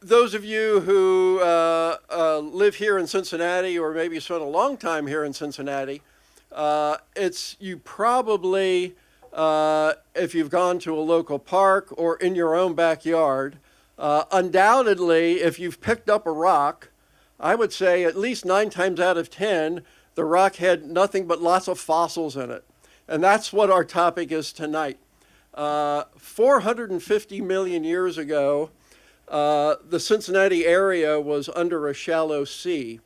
those of you who live here in Cincinnati, or maybe spent a long time here in Cincinnati, you probably, if you've gone to a local park or in your own backyard, undoubtedly, if you've picked up a rock, I would say at least 9 times out of 10, the rock had nothing but lots of fossils in it. And that's what our topic is tonight. 450 million years ago, the Cincinnati area was under a shallow sea.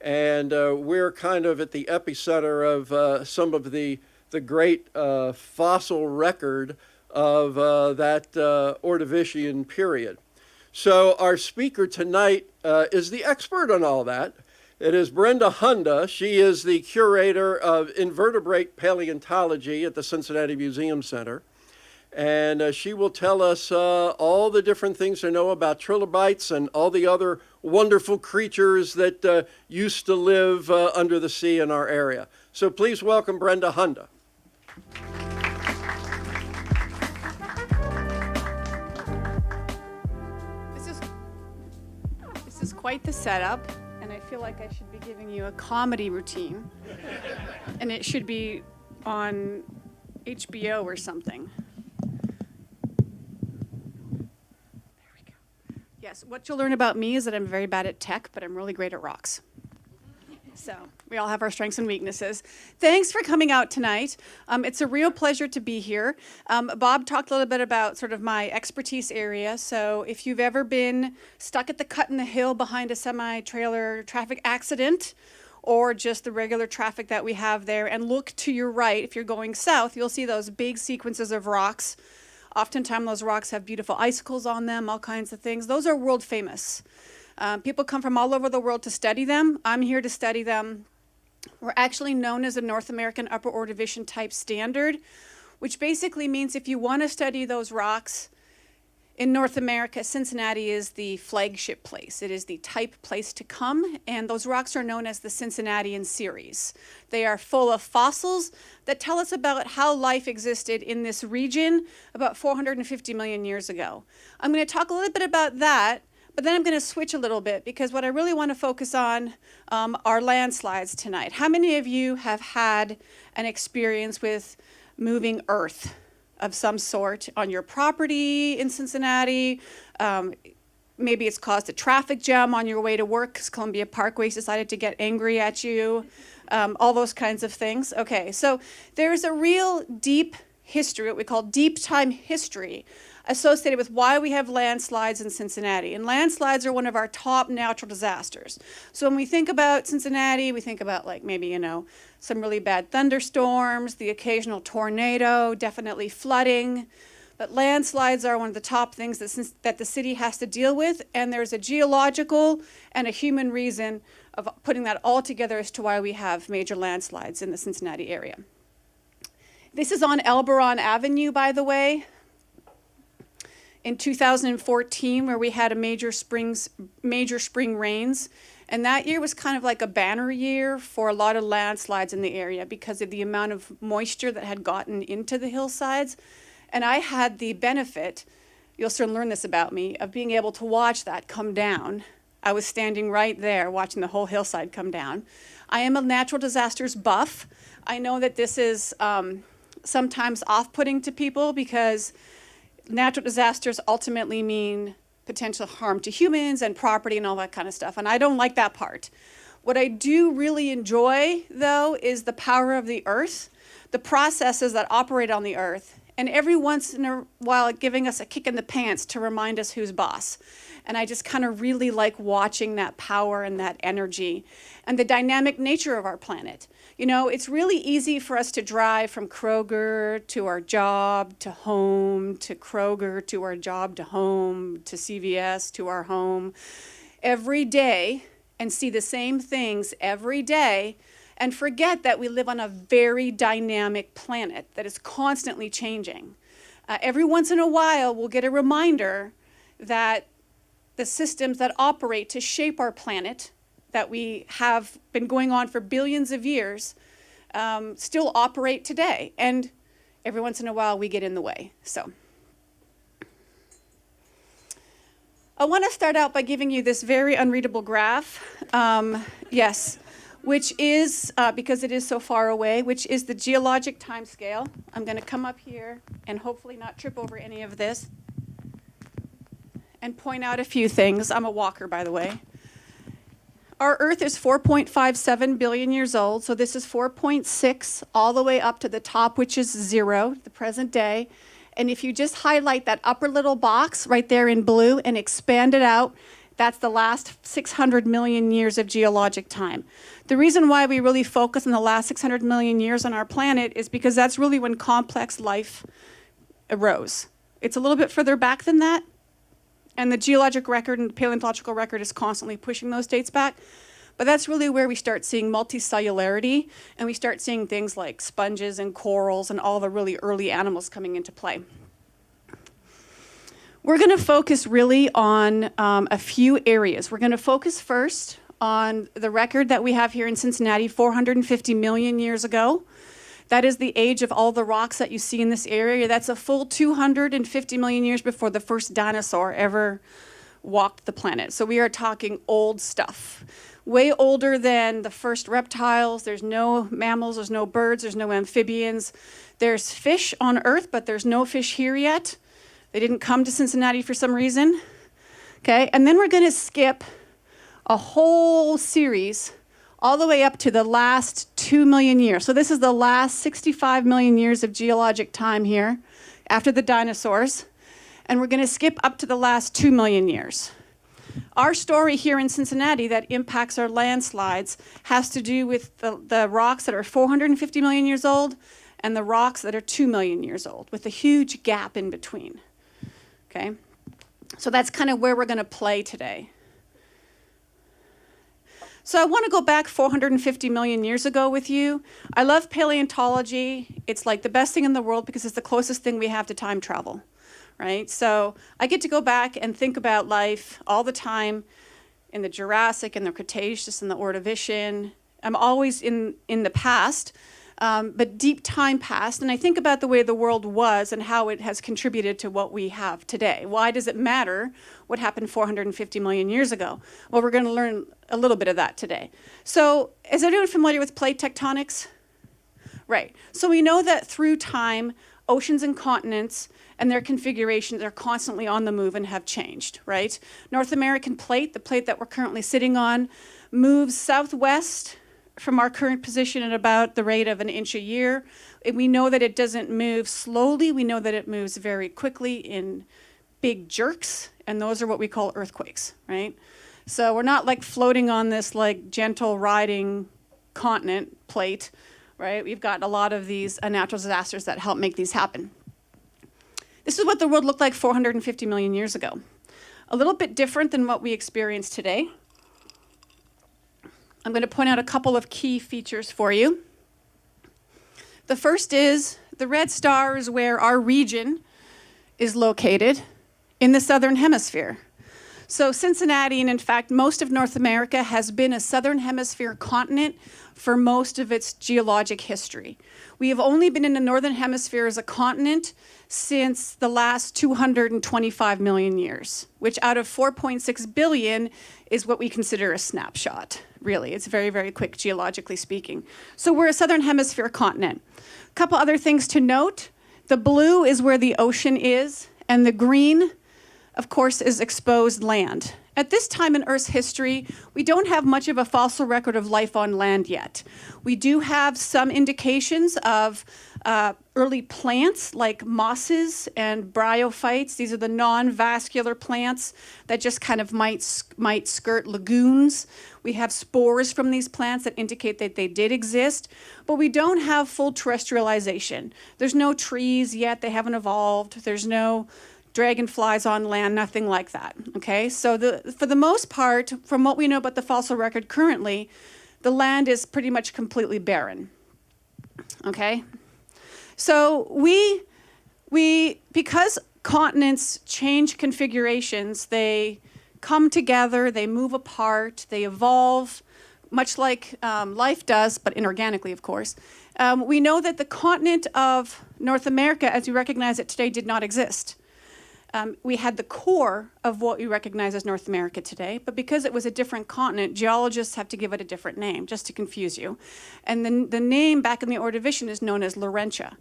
And we're kind of at the epicenter of some of the great fossil record of that Ordovician period. So our speaker tonight is the expert on all that. It is Brenda Hunda. She is the curator of invertebrate paleontology at the Cincinnati Museum Center. And she will tell us all the different things to know about trilobites and all the other wonderful creatures that used to live under the sea in our area. So please welcome Brenda Hunda. This is quite the setup, and I feel like I should be giving you a comedy routine, and it should be on HBO or something. Yes, what you'll learn about me is that I'm very bad at tech, but I'm really great at rocks. So we all have our strengths and weaknesses. Thanks for coming out tonight. It's a real pleasure to be here. Bob talked a little bit about sort of my expertise area. So if you've ever been stuck at the cut in the hill behind a semi-trailer traffic accident, or just the regular traffic that we have there, and look to your right, if you're going south, you'll see those big sequences of rocks. Oftentimes those rocks have beautiful icicles on them, all kinds of things. Those are world famous. People come from all over the world to study them. I'm here to study them. We're actually known as a North American Upper Ordovician type standard, which basically means if you want to study those rocks in North America, Cincinnati is the flagship place. It is the type place to come, and those rocks are known as the Cincinnatian series. They are full of fossils that tell us about how life existed in this region about 450 million years ago. I'm going to talk a little bit about that, but then I'm going to switch a little bit because what I really want to focus on are landslides tonight. How many of you have had an experience with moving earth of some sort on your property in Cincinnati? Maybe it's caused a traffic jam on your way to work because Columbia Parkway's decided to get angry at you, all those kinds of things. Okay, so there's a real deep history, what we call deep time history, associated with why we have landslides in Cincinnati. And landslides are one of our top natural disasters. So when we think about Cincinnati, we think about like maybe, some really bad thunderstorms, the occasional tornado, definitely flooding. But landslides are one of the top things that the city has to deal with. And there's a geological and a human reason of putting that all together as to why we have major landslides in the Cincinnati area. This is on Elberon Avenue, by the way, in 2014, where we had a major spring rains. And that year was kind of like a banner year for a lot of landslides in the area because of the amount of moisture that had gotten into the hillsides. And I had the benefit, you'll soon learn this about me, of being able to watch that come down. I was standing right there watching the whole hillside come down. I am a natural disasters buff. I know that this is sometimes off-putting to people because natural disasters ultimately mean potential harm to humans and property and all that kind of stuff, and I don't like that part. What I do really enjoy, though, is the power of the earth, the processes that operate on the earth, and every once in a while giving us a kick in the pants to remind us who's boss. And I just kind of really like watching that power and that energy and the dynamic nature of our planet. It's really easy for us to drive from Kroger to our job to home, to Kroger to our job to home, to CVS to our home every day and see the same things every day and forget that we live on a very dynamic planet that is constantly changing. Every once in a while, we'll get a reminder that the systems that operate to shape our planet that we have been going on for billions of years still operate today. And every once in a while we get in the way. So I want to start out by giving you this very unreadable graph. Yes, which is, because it is so far away, which is the Geologic Time Scale. I'm going to come up here and hopefully not trip over any of this and point out a few things. I'm a walker, by the way. Our Earth is 4.57 billion years old, so this is 4.6 all the way up to the top, which is 0, the present day. And if you just highlight that upper little box right there in blue and expand it out, that's the last 600 million years of geologic time. The reason why we really focus on the last 600 million years on our planet is because that's really when complex life arose. It's a little bit further back than that, and the geologic record and the paleontological record is constantly pushing those dates back. But that's really where we start seeing multicellularity, and we start seeing things like sponges and corals and all the really early animals coming into play. We're going to focus really on a few areas. We're going to focus first on the record that we have here in Cincinnati 450 million years ago. That is the age of all the rocks that you see in this area. That's a full 250 million years before the first dinosaur ever walked the planet. So we are talking old stuff. Way older than the first reptiles. There's no mammals, there's no birds, there's no amphibians. There's fish on Earth, but there's no fish here yet. They didn't come to Cincinnati for some reason. Okay, and then we're going to skip a whole series all the way up to the last 2 million years. So this is the last 65 million years of geologic time here after the dinosaurs. And we're going to skip up to the last 2 million years. Our story here in Cincinnati that impacts our landslides has to do with the rocks that are 450 million years old and the rocks that are 2 million years old, with a huge gap in between. Okay? So that's kind of where we're going to play today. So I want to go back 450 million years ago with you. I love paleontology. It's like the best thing in the world because it's the closest thing we have to time travel. Right? So I get to go back and think about life all the time in the Jurassic and the Cretaceous and the Ordovician. I'm always in the past, but deep time past. And I think about the way the world was and how it has contributed to what we have today. Why does it matter what happened 450 million years ago? Well, we're going to learn a little bit of that today. So is anyone familiar with plate tectonics? Right. So we know that through time, oceans and continents and their configurations are constantly on the move and have changed, right? North American plate, the plate that we're currently sitting on, moves southwest from our current position at about the rate of an inch a year. And we know that it doesn't move slowly. We know that it moves very quickly in big jerks, and those are what we call earthquakes, right? So we're not like floating on this like gentle riding continent plate, right? We've got a lot of these natural disasters that help make these happen. This is what the world looked like 450 million years ago. A little bit different than what we experience today. I'm going to point out a couple of key features for you. The first is the red star is where our region is located in the southern hemisphere. So Cincinnati, and in fact most of North America, has been a southern hemisphere continent for most of its geologic history. We have only been in the northern hemisphere as a continent since the last 225 million years, which out of 4.6 billion is what we consider a snapshot, really. It's very, very quick geologically speaking. So we're a southern hemisphere continent. A couple other things to note. The blue is where the ocean is, and the green, of course, is exposed land. At this time in Earth's history, we don't have much of a fossil record of life on land yet. We do have some indications of early plants like mosses and bryophytes. These are the non-vascular plants that just kind of might skirt lagoons. We have spores from these plants that indicate that they did exist, but we don't have full terrestrialization. There's no trees yet, they haven't evolved. There's no dragonflies on land, nothing like that, okay? So for the most part, from what we know about the fossil record currently, the land is pretty much completely barren, okay? So because continents change configurations, they come together, they move apart, they evolve, much like life does, but inorganically, of course. We know that the continent of North America, as we recognize it today, did not exist. we had the core of what we recognize as North America today, but because it was a different continent, geologists have to give it a different name, just to confuse you. And then the name back in the Ordovician is known as Laurentia.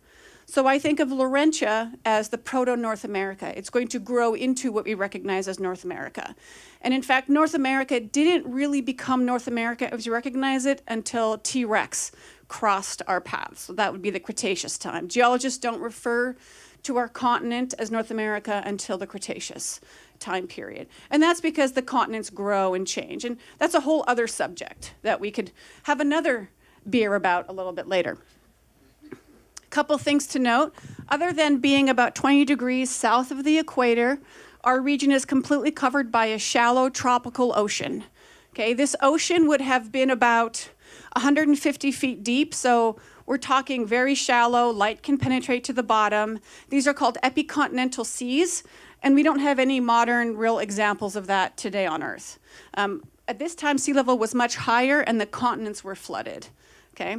So I think of Laurentia as the proto-North America. It's going to grow into what we recognize as North America. And in fact, North America didn't really become North America as you recognize it until T-Rex crossed our paths. So that would be the Cretaceous time. Geologists don't refer to our continent as North America until the Cretaceous time period. And that's because the continents grow and change. And that's a whole other subject that we could have another beer about a little bit later. Couple things to note. Other than being about 20 degrees south of the equator, our region is completely covered by a shallow tropical ocean. Okay, this ocean would have been about 150 feet deep, so we're talking very shallow, light can penetrate to the bottom. These are called epicontinental seas, and we don't have any modern real examples of that today on Earth. At this time, sea level was much higher and the continents were flooded, okay?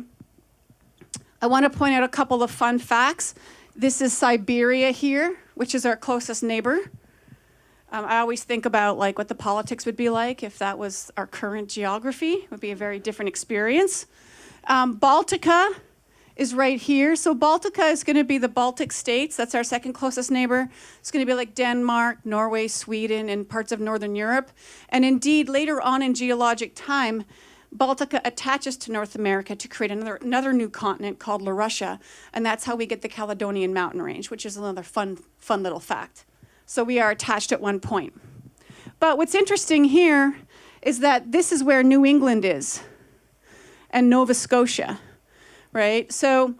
I want to point out a couple of fun facts. This is Siberia here, which is our closest neighbor. I always think about like what the politics would be like if that was our current geography. It would be a very different experience. Baltica is right here. So Baltica is going to be the Baltic states. That's our second closest neighbor. It's going to be like Denmark, Norway, Sweden, and parts of Northern Europe. And indeed, later on in geologic time, Baltica attaches to North America to create another new continent called Laurussia, and that's how we get the Caledonian Mountain Range, which is another fun little fact. So we are attached at one point. But what's interesting here is that this is where New England is, and Nova Scotia, right? So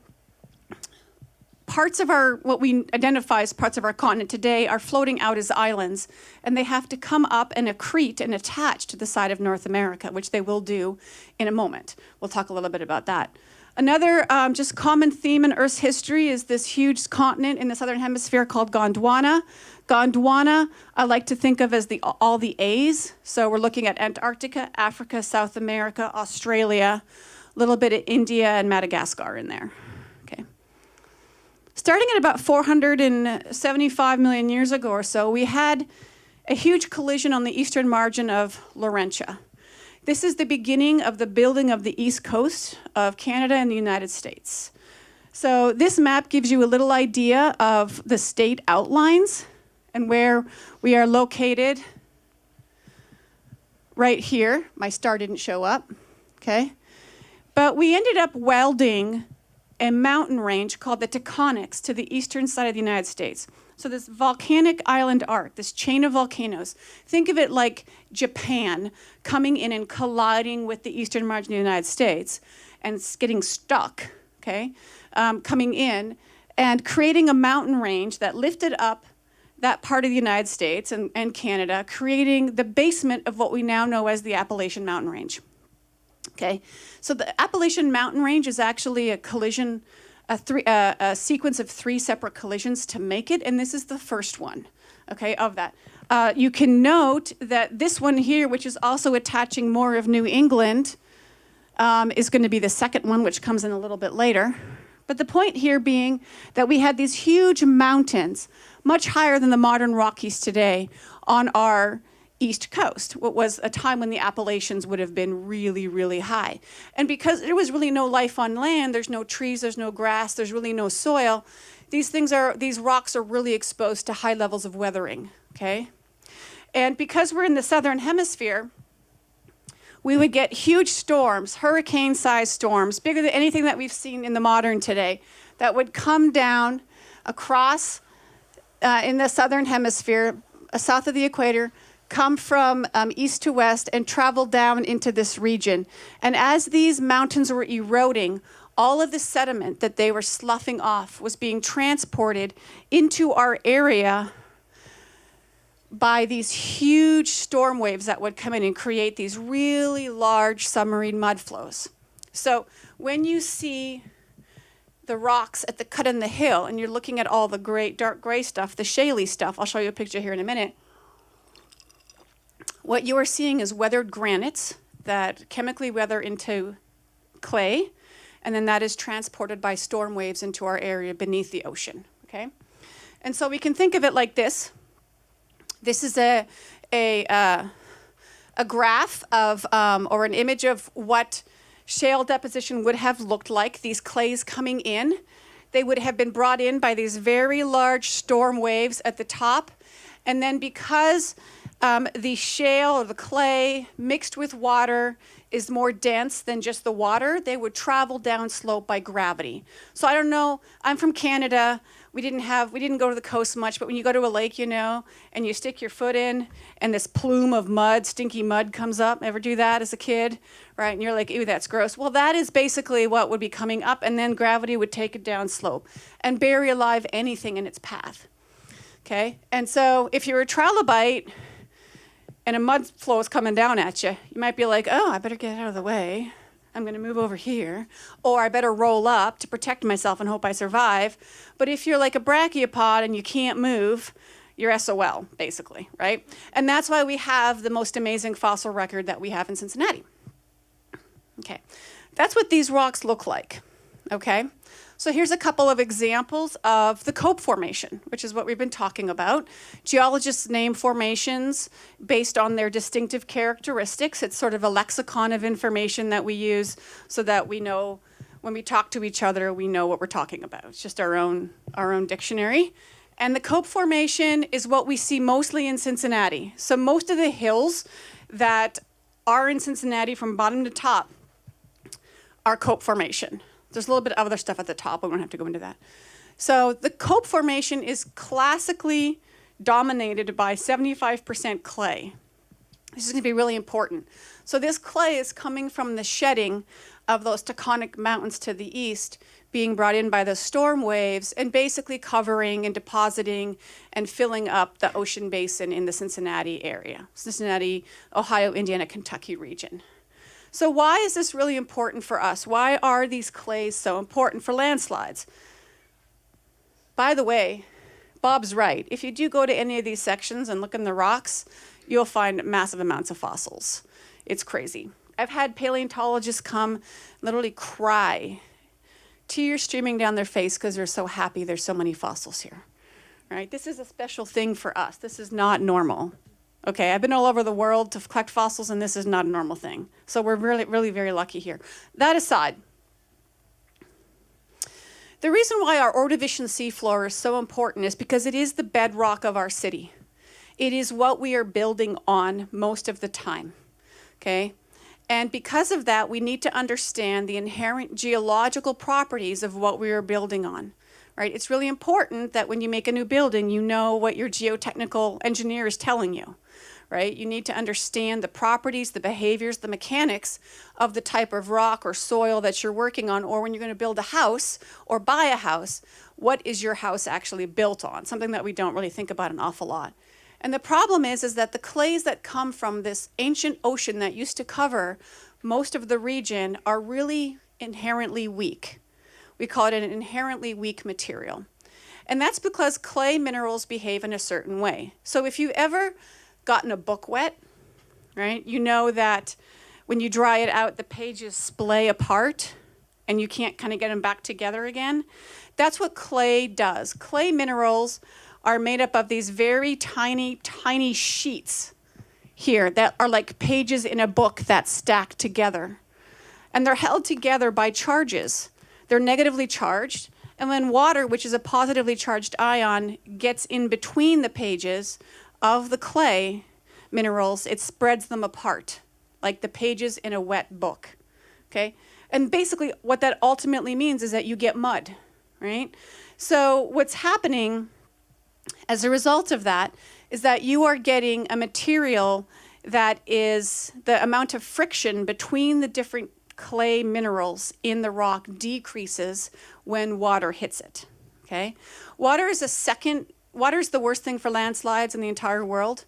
parts of what we identify as parts of our continent today are floating out as islands, and they have to come up and accrete and attach to the side of North America, which they will do in a moment. We'll talk a little bit about that. Another just common theme in Earth's history is this huge continent in the southern hemisphere called Gondwana. Gondwana, I like to think of as all the A's. So we're looking at Antarctica, Africa, South America, Australia, a little bit of India and Madagascar in there. Okay. Starting at about 475 million years ago or so, we had a huge collision on the eastern margin of Laurentia. This is the beginning of the building of the east coast of Canada and the United States. So this map gives you a little idea of the state outlines and where we are located right here. My star didn't show up, okay? But we ended up welding a mountain range called the Taconics to the eastern side of the United States. So this volcanic island arc, this chain of volcanoes, think of it like Japan coming in and colliding with the eastern margin of the United States and getting stuck, okay, coming in and creating a mountain range that lifted up that part of the United States and Canada, creating the basement of what we now know as the Appalachian Mountain Range. Okay, so the Appalachian Mountain Range is actually a sequence of 3 separate collisions to make it, and this is the first one, okay, of that. You can note that this one here, which is also attaching more of New England, is going to be the second one, which comes in a little bit later. But the point here being that we had these huge mountains, much higher than the modern Rockies today, on our East Coast, what was a time when the Appalachians would have been really, really high. And because there was really no life on land, there's no trees, there's no grass, there's really no soil, these rocks are really exposed to high levels of weathering, okay? And because we're in the southern hemisphere, we would get huge storms, hurricane-sized storms, bigger than anything that we've seen in the modern today, that would come down across in the southern hemisphere, south of the equator, come from east to west and travel down into this region. And as these mountains were eroding, all of the sediment that they were sloughing off was being transported into our area by these huge storm waves that would come in and create these really large submarine mud flows. So when you see the rocks at the cut in the hill and you're looking at all the great dark gray stuff, the shaly stuff, I'll show you a picture here in a minute, what you are seeing is weathered granites that chemically weather into clay, and then that is transported by storm waves into our area beneath the ocean, okay? And so we can think of it like this. This is a graph of, or an image of what shale deposition would have looked like, these clays coming in. They would have been brought in by these very large storm waves at the top. And then because the shale or the clay mixed with water is more dense than just the water, they would travel down slope by gravity. So I don't know, I'm from Canada. We didn't go to the coast much, but when you go to a lake, and you stick your foot in and this plume of mud, stinky mud comes up. Ever do that as a kid? Right? And you're like, ew, that's gross. Well, that is basically what would be coming up, and then gravity would take it down slope and bury alive anything in its path. Okay? And so if you're a trilobite and a mud flow is coming down at you, you might be like, oh, I better get out of the way. I'm going to move over here. Or I better roll up to protect myself and hope I survive. But if you're like a brachiopod and you can't move, you're SOL, basically, right? And that's why we have the most amazing fossil record that we have in Cincinnati. Okay, that's what these rocks look like, okay? So here's a couple of examples of the Cope Formation, which is what we've been talking about. Geologists name formations based on their distinctive characteristics. It's sort of a lexicon of information that we use so that we know when we talk to each other, we know what we're talking about. It's just our own dictionary. And the Cope Formation is what we see mostly in Cincinnati. So most of the hills that are in Cincinnati from bottom to top are Cope Formation. There's a little bit of other stuff at the top, but we don't have to go into that. So the Cope Formation is classically dominated by 75% clay. This is going to be really important. So this clay is coming from the shedding of those tectonic mountains to the east, being brought in by the storm waves and basically covering and depositing and filling up the ocean basin in the Cincinnati area, Cincinnati, Ohio, Indiana, Kentucky region. So why is this really important for us? Why are these clays so important for landslides? By the way, Bob's right. If you do go to any of these sections and look in the rocks, you'll find massive amounts of fossils. It's crazy. I've had paleontologists come literally cry, tears streaming down their face because they're so happy there's so many fossils here. Right? This is a special thing for us. This is not normal. Okay, I've been all over the world to collect fossils, and this is not a normal thing. So we're really, really very lucky here. That aside, the reason why our Ordovician seafloor is so important is because it is the bedrock of our city. It is what we are building on most of the time, okay? And because of that, we need to understand the inherent geological properties of what we are building on. Right? It's really important that when you make a new building, you know what your geotechnical engineer is telling you, right? You need to understand the properties, the behaviors, the mechanics of the type of rock or soil that you're working on, or when you're going to build a house or buy a house, what is your house actually built on? Something that we don't really think about an awful lot. And the problem is that the clays that come from this ancient ocean that used to cover most of the region are really inherently weak. We call it an inherently weak material. And that's because clay minerals behave in a certain way. So if you've ever gotten a book wet, right, you know that when you dry it out, the pages splay apart and you can't kind of get them back together again. That's what clay does. Clay minerals are made up of these very tiny, tiny sheets here that are like pages in a book that stack together. And they're held together by charges. They're negatively charged, and when water, which is a positively charged ion, gets in between the pages of the clay minerals, it spreads them apart, like the pages in a wet book, okay? And basically what that ultimately means is that you get mud, right? So what's happening as a result of that is that you are getting a material that is the amount of friction between the different clay minerals in the rock decreases when water hits it, okay? Water is the worst thing for landslides in the entire world.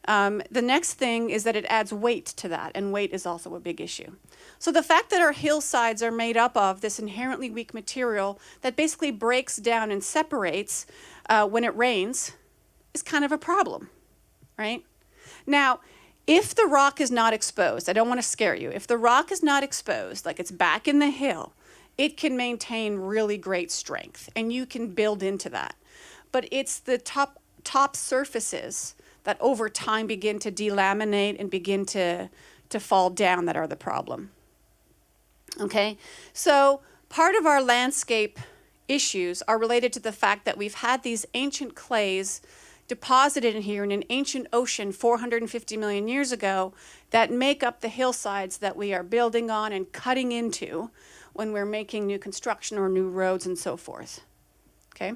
The next thing is that it adds weight to that, and weight is also a big issue. So the fact that our hillsides are made up of this inherently weak material that basically breaks down and separates when it rains is kind of a problem, right? Now, if the rock is not exposed, I don't want to scare you. If the rock is not exposed, like it's back in the hill, it can maintain really great strength, and you can build into that. But it's the top surfaces that over time begin to delaminate and begin to fall down that are the problem. Okay, so part of our landscape issues are related to the fact that we've had these ancient clays deposited in here in an ancient ocean 450 million years ago that make up the hillsides that we are building on and cutting into when we're making new construction or new roads and so forth. Okay?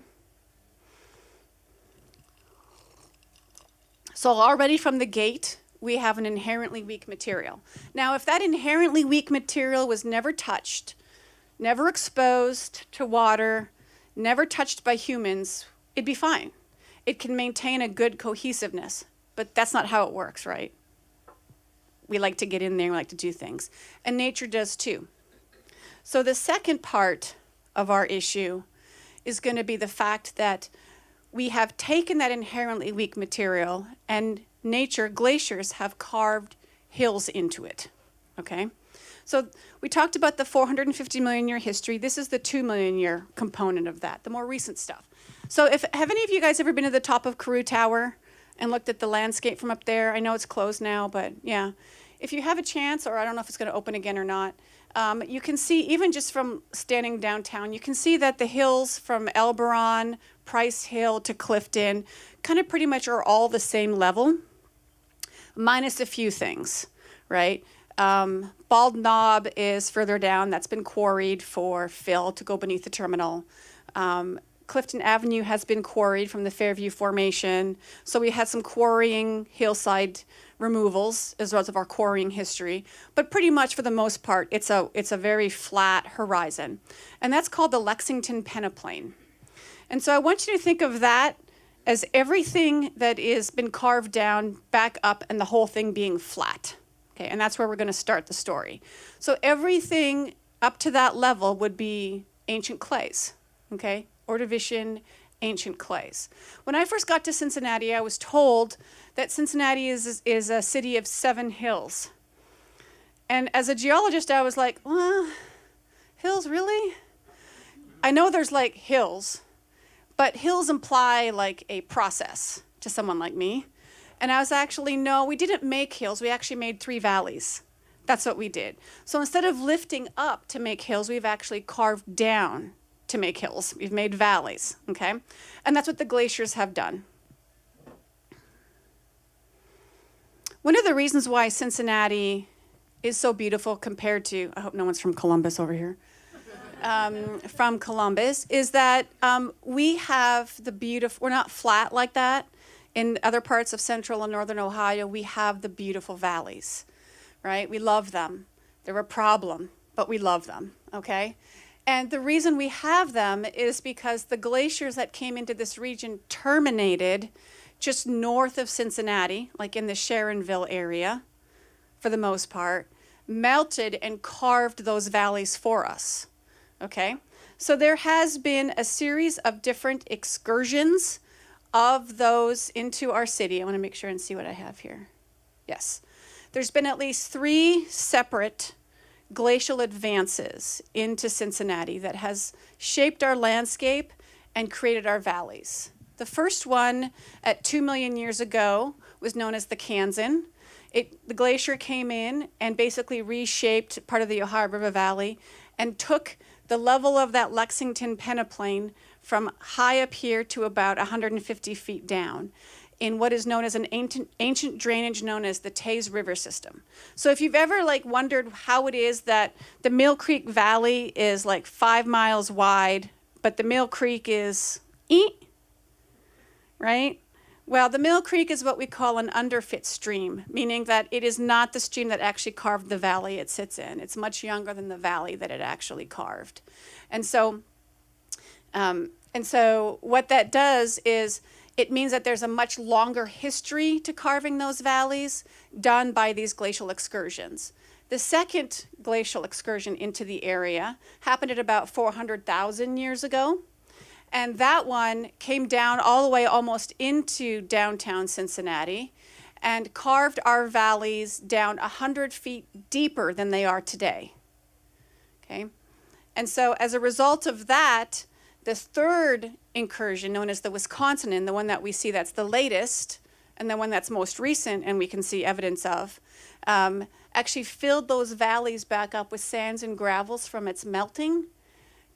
So already from the gate, we have an inherently weak material. Now, if that inherently weak material was never touched, never exposed to water, never touched by humans, it'd be fine. It can maintain a good cohesiveness, but that's not how it works, right? We like to get in there, we like to do things, and nature does too. So the second part of our issue is going to be the fact that we have taken that inherently weak material and nature, glaciers, have carved hills into it, okay? So we talked about the 450 million year history. This is the 2 million year component of that, the more recent stuff. So have any of you guys ever been to the top of Carew Tower and looked at the landscape from up there? I know it's closed now, but yeah. If you have a chance, or I don't know if it's going to open again or not, you can see, even just from standing downtown, you can see that the hills from Elberon, Price Hill to Clifton kind of pretty much are all the same level, minus a few things, right? Bald Knob is further down. That's been quarried for fill to go beneath the terminal. Clifton Avenue has been quarried from the Fairview Formation. So we had some quarrying hillside removals as well as of our quarrying history. But pretty much for the most part, it's a very flat horizon. And that's called the Lexington Peneplain. And so I want you to think of that as everything that is been carved down, back up, and the whole thing being flat. Okay, and that's where we're going to start the story. So everything up to that level would be ancient clays, okay? Ordovician ancient clays. When I first got to Cincinnati, I was told that Cincinnati is a city of 7 hills. And as a geologist, I was like, well, hills, really? I know there's like hills, but hills imply like a process to someone like me. And I was actually, no, we didn't make hills. We actually made 3 valleys. That's what we did. So instead of lifting up to make hills, we've actually carved down to make hills. We've made valleys, okay? And that's what the glaciers have done. One of the reasons why Cincinnati is so beautiful compared to, I hope no one's from Columbus over here, from Columbus, is that we have the beautiful, we're not flat like that. In other parts of central and northern Ohio, we have the beautiful valleys, right? We love them. They're a problem, but we love them, okay? And the reason we have them is because the glaciers that came into this region terminated just north of Cincinnati, like in the Sharonville area, for the most part, melted and carved those valleys for us, okay? So there has been a series of different excursions of those into our city. I want to make sure and see what I have here. Yes. There's been at least 3 separate glacial advances into Cincinnati that has shaped our landscape and created our valleys. The first one at 2 million years ago was known as the Kansan. The glacier came in and basically reshaped part of the Ohio River Valley and took the level of that Lexington peneplain from high up here to about 150 feet down in what is known as an ancient drainage known as the Taze River system. So if you've ever wondered how it is that the Mill Creek Valley is 5 miles wide, but the Mill Creek is right? Well, the Mill Creek is what we call an underfit stream, meaning that it is not the stream that actually carved the valley it sits in. It's much younger than the valley that it actually carved. And so what that does is it means that there's a much longer history to carving those valleys done by these glacial excursions. The second glacial excursion into the area happened at about 400,000 years ago. And that one came down all the way almost into downtown Cincinnati and carved our valleys down 100 feet deeper than they are today. Okay? And so as a result of that, the third incursion, known as the Wisconsin, the one that we see that's the latest and the one that's most recent and we can see evidence of, actually filled those valleys back up with sands and gravels from its melting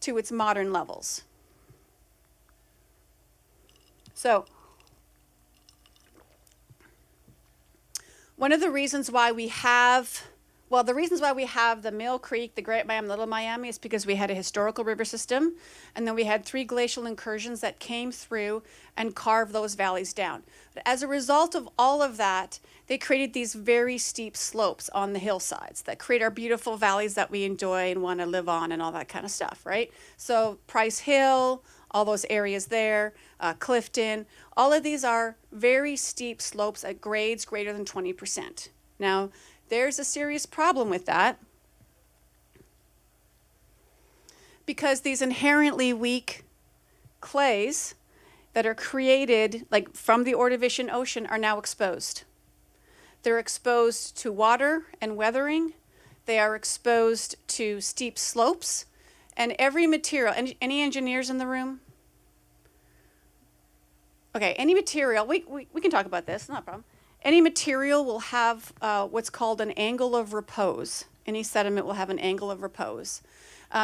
to its modern levels. So, one of the reasons why we have, well, the reasons why we have the Mill Creek, the Great Miami, Little Miami is because we had a historical river system, and then we had 3 glacial incursions that came through and carved those valleys down. But as a result of all of that, they created these very steep slopes on the hillsides that create our beautiful valleys that we enjoy and want to live on and all that kind of stuff, right? So Price Hill, all those areas there, Clifton, all of these are very steep slopes at grades greater than 20%. Now, there's a serious problem with that because these inherently weak clays that are created like from the Ordovician Ocean are now exposed. They're exposed to water and weathering. They are exposed to steep slopes and every material. Any engineers in the room? Okay, any material, we can talk about this, not a problem. Any material will have what's called an angle of repose. Any sediment will have an angle of repose.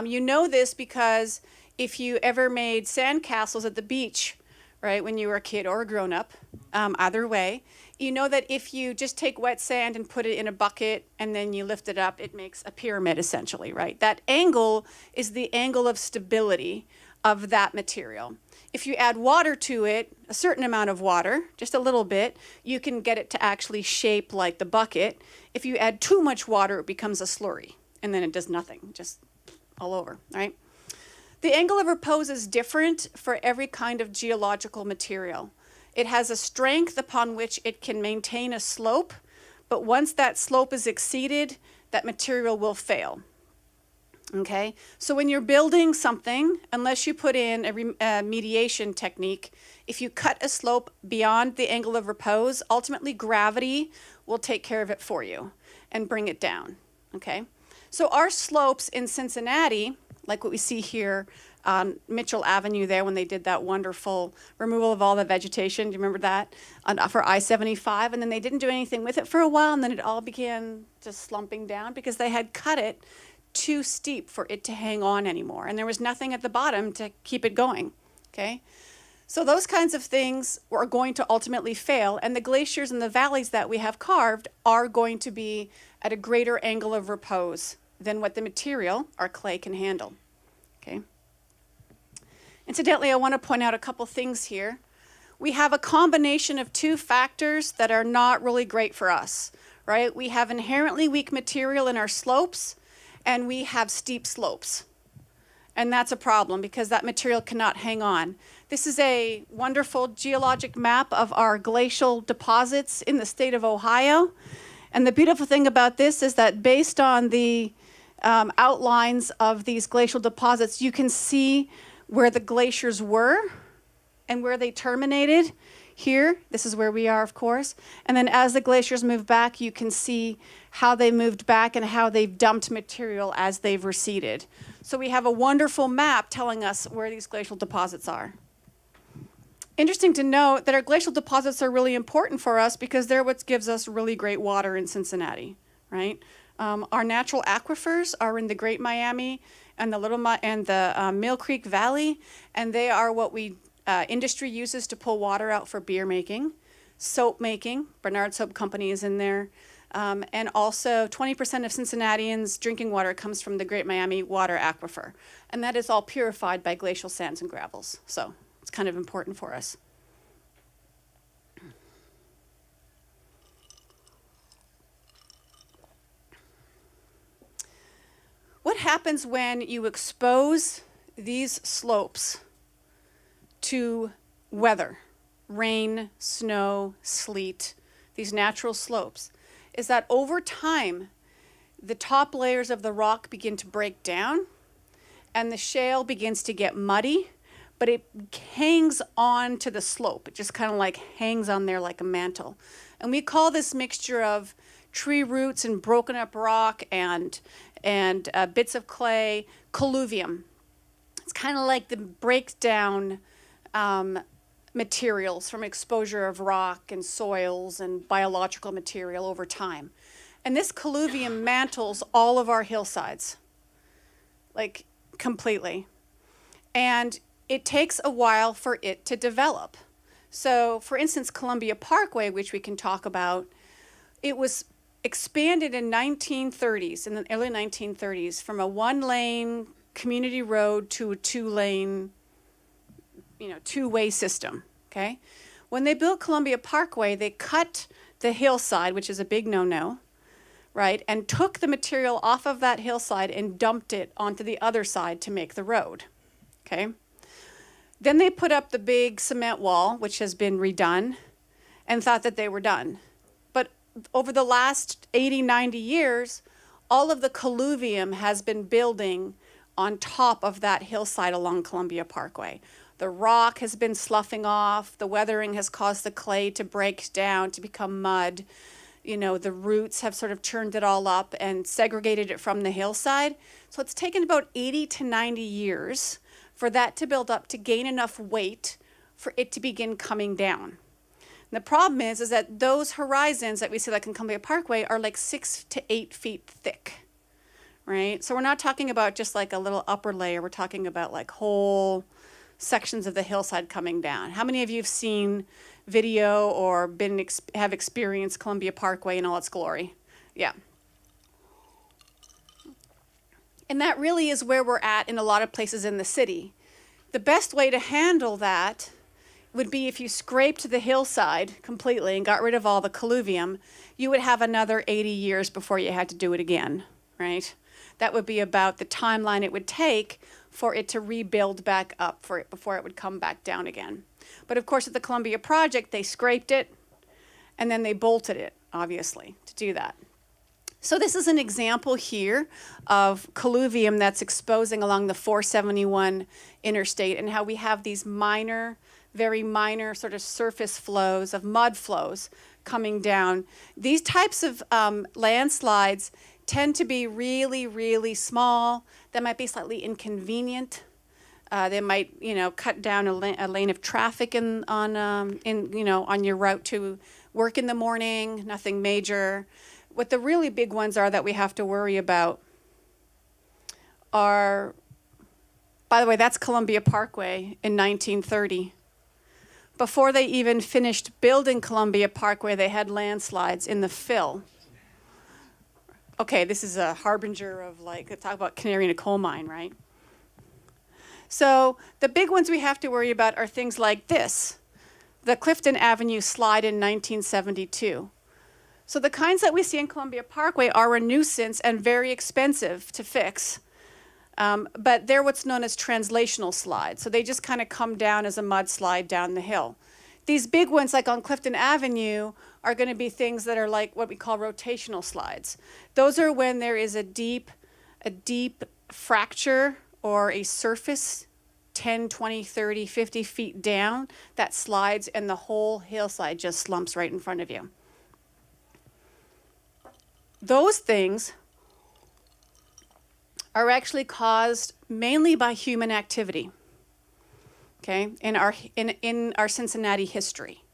You know this because if you ever made sand castles at the beach, right, when you were a kid or a grown-up, either way, you know that if you just take wet sand and put it in a bucket and then you lift it up, it makes a pyramid essentially, right? That angle is the angle of stability of that material. If you add water to it, a certain amount of water, just a little bit, you can get it to actually shape like the bucket. If you add too much water, it becomes a slurry, and then it does nothing, just all over, right? The angle of repose is different for every kind of geological material. It has a strength upon which it can maintain a slope, but once that slope is exceeded, that material will fail. Okay, so when you're building something, unless you put in a mediation technique, if you cut a slope beyond the angle of repose, ultimately gravity will take care of it for you and bring it down. Okay, so our slopes in Cincinnati, like what we see here on Mitchell Avenue there when they did that wonderful removal of all the vegetation, do you remember that, for I-75? And then they didn't do anything with it for a while, and then it all began just slumping down because they had cut it too steep for it to hang on anymore. And there was nothing at the bottom to keep it going, okay? So those kinds of things are going to ultimately fail, and the glaciers and the valleys that we have carved are going to be at a greater angle of repose than what the material, our clay, can handle, okay? Incidentally, I want to point out a couple things here. We have a combination of 2 factors that are not really great for us, right? We have inherently weak material in our slopes, and we have steep slopes. And that's a problem because that material cannot hang on. This is a wonderful geologic map of our glacial deposits in the state of Ohio. And the beautiful thing about this is that based on the outlines of these glacial deposits, you can see where the glaciers were and where they terminated. Here, this is where we are, of course. And then as the glaciers move back, you can see how they moved back and how they've dumped material as they've receded. So we have a wonderful map telling us where these glacial deposits are. Interesting to note that our glacial deposits are really important for us because they're what gives us really great water in Cincinnati, right? Our natural aquifers are in the Great Miami and the Mill Creek Valley, and they are what industry uses to pull water out for beer making, soap making. Bernard Soap Company is in there. And also 20% of Cincinnatians' drinking water comes from the Great Miami water aquifer. And that is all purified by glacial sands and gravels. So it's kind of important for us. What happens when you expose these slopes to weather, rain, snow, sleet, these natural slopes, is that over time, the top layers of the rock begin to break down and the shale begins to get muddy, but it hangs on to the slope. It just kind of like hangs on there like a mantle. And we call this mixture of tree roots and broken up rock and bits of clay colluvium. It's kind of like the breakdown materials from exposure of rock and soils and biological material over time. And this colluvium mantles all of our hillsides, like completely. And it takes a while for it to develop. So for instance, Columbia Parkway, which we can talk about, it was expanded in 1930s, in the early 1930s, from a one-lane community road to a two-lane, two-way system, okay? When they built Columbia Parkway, they cut the hillside, which is a big no-no, right, and took the material off of that hillside and dumped it onto the other side to make the road, okay? Then they put up the big cement wall, which has been redone, and thought that they were done. But over the last 80, 90 years, all of the colluvium has been building on top of that hillside along Columbia Parkway. The rock has been sloughing off, the weathering has caused the clay to break down, to become mud. The roots have sort of churned it all up and segregated it from the hillside. So it's taken about 80 to 90 years for that to build up to gain enough weight for it to begin coming down. And the problem is that those horizons that we see like in Columbia Parkway are like 6 to 8 feet thick, right? So we're not talking about just like a little upper layer, we're talking about like whole sections of the hillside coming down. How many of you have seen video or have experienced Columbia Parkway in all its glory? Yeah. And that really is where we're at in a lot of places in the city. The best way to handle that would be if you scraped the hillside completely and got rid of all the colluvium, you would have another 80 years before you had to do it again, right? That would be about the timeline it would take for it to rebuild back up before it would come back down again. But of course, at the Columbia Project, they scraped it and then they bolted it, obviously, to do that. So this is an example here of colluvium that's exposing along the 471 interstate and how we have these minor, very minor sort of surface flows of mud flows coming down. These types of landslides tend to be really, really small. They might be slightly inconvenient. They might, cut down a lane of traffic on your route to work in the morning. Nothing major. What the really big ones are that we have to worry about are, by the way, that's Columbia Parkway in 1930. Before they even finished building Columbia Parkway, they had landslides in the fill. Okay, this is a harbinger of talk about canary in a coal mine, right? So the big ones we have to worry about are things like this, the Clifton Avenue slide in 1972. So the kinds that we see in Columbia Parkway are a nuisance and very expensive to fix, but they're what's known as translational slides. So they just kind of come down as a mudslide down the hill. These big ones, like on Clifton Avenue, are going to be things that are like what we call rotational slides. Those are when there is a deep fracture or a surface 10, 20, 30, 50 feet down that slides and the whole hillside just slumps right in front of you. Those things are actually caused mainly by human activity, okay, in our Cincinnati history,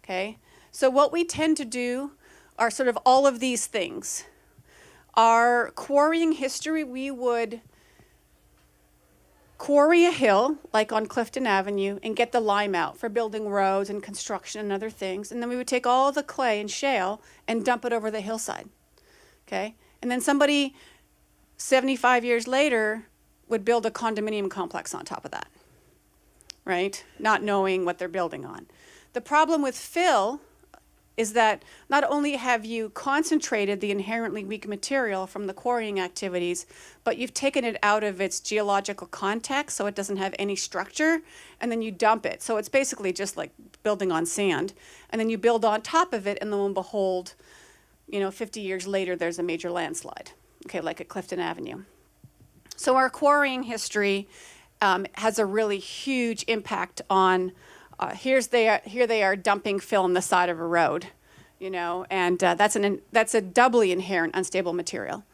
okay? So what we tend to do are sort of all of these things. Our quarrying history, we would quarry a hill, like on Clifton Avenue, and get the lime out for building roads and construction and other things, and then we would take all the clay and shale and dump it over the hillside. Okay, and then somebody 75 years later would build a condominium complex on top of that, right? Not knowing what they're building on. The problem with fill is that not only have you concentrated the inherently weak material from the quarrying activities, but you've taken it out of its geological context, so it doesn't have any structure, and then you dump it. So it's basically just like building on sand. And then you build on top of it, and lo and behold, 50 years later, there's a major landslide, okay, like at Clifton Avenue. So our quarrying history has a really huge impact on, here they are dumping fill on the side of a road, and that's a doubly inherent unstable material.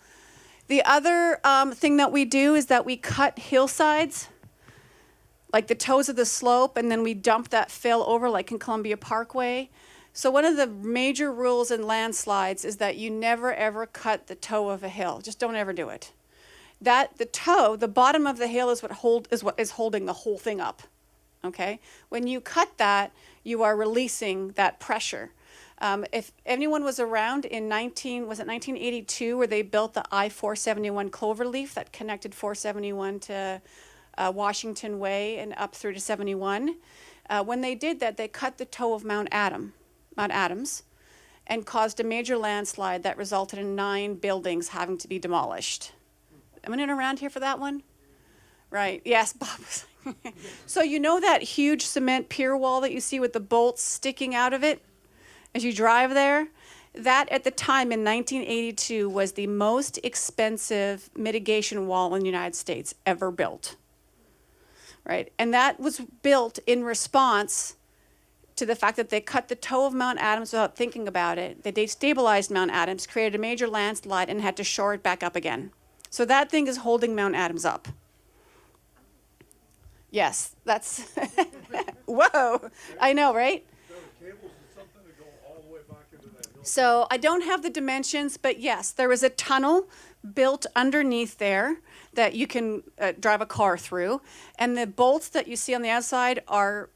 The other thing that we do is that we cut hillsides like the toes of the slope, and then we dump that fill over like in Columbia Parkway. So one of the major rules in landslides is that you never ever cut the toe of a hill. Just don't ever do it. That the toe, the bottom of the hill is what is holding the whole thing up. Okay? When you cut that, you are releasing that pressure. If anyone was around in 1982 where they built the I-471 cloverleaf that connected 471 to Washington Way and up through to 71. When they did that, they cut the toe of Mount Adams, and caused a major landslide that resulted in 9 buildings having to be demolished. Anyone around here for that one? Right, yes, Bob was So you know that huge cement pier wall that you see with the bolts sticking out of it as you drive there? That at the time in 1982 was the most expensive mitigation wall in the United States ever built. Right, and that was built in response to the fact that they cut the toe of Mount Adams without thinking about it. They destabilized Mount Adams, created a major landslide, and had to shore it back up again. So that thing is holding Mount Adams up. Yes, that's, whoa, I know, right? So I don't have the dimensions, but yes, there was a tunnel built underneath there that you can drive a car through. And the bolts that you see on the outside are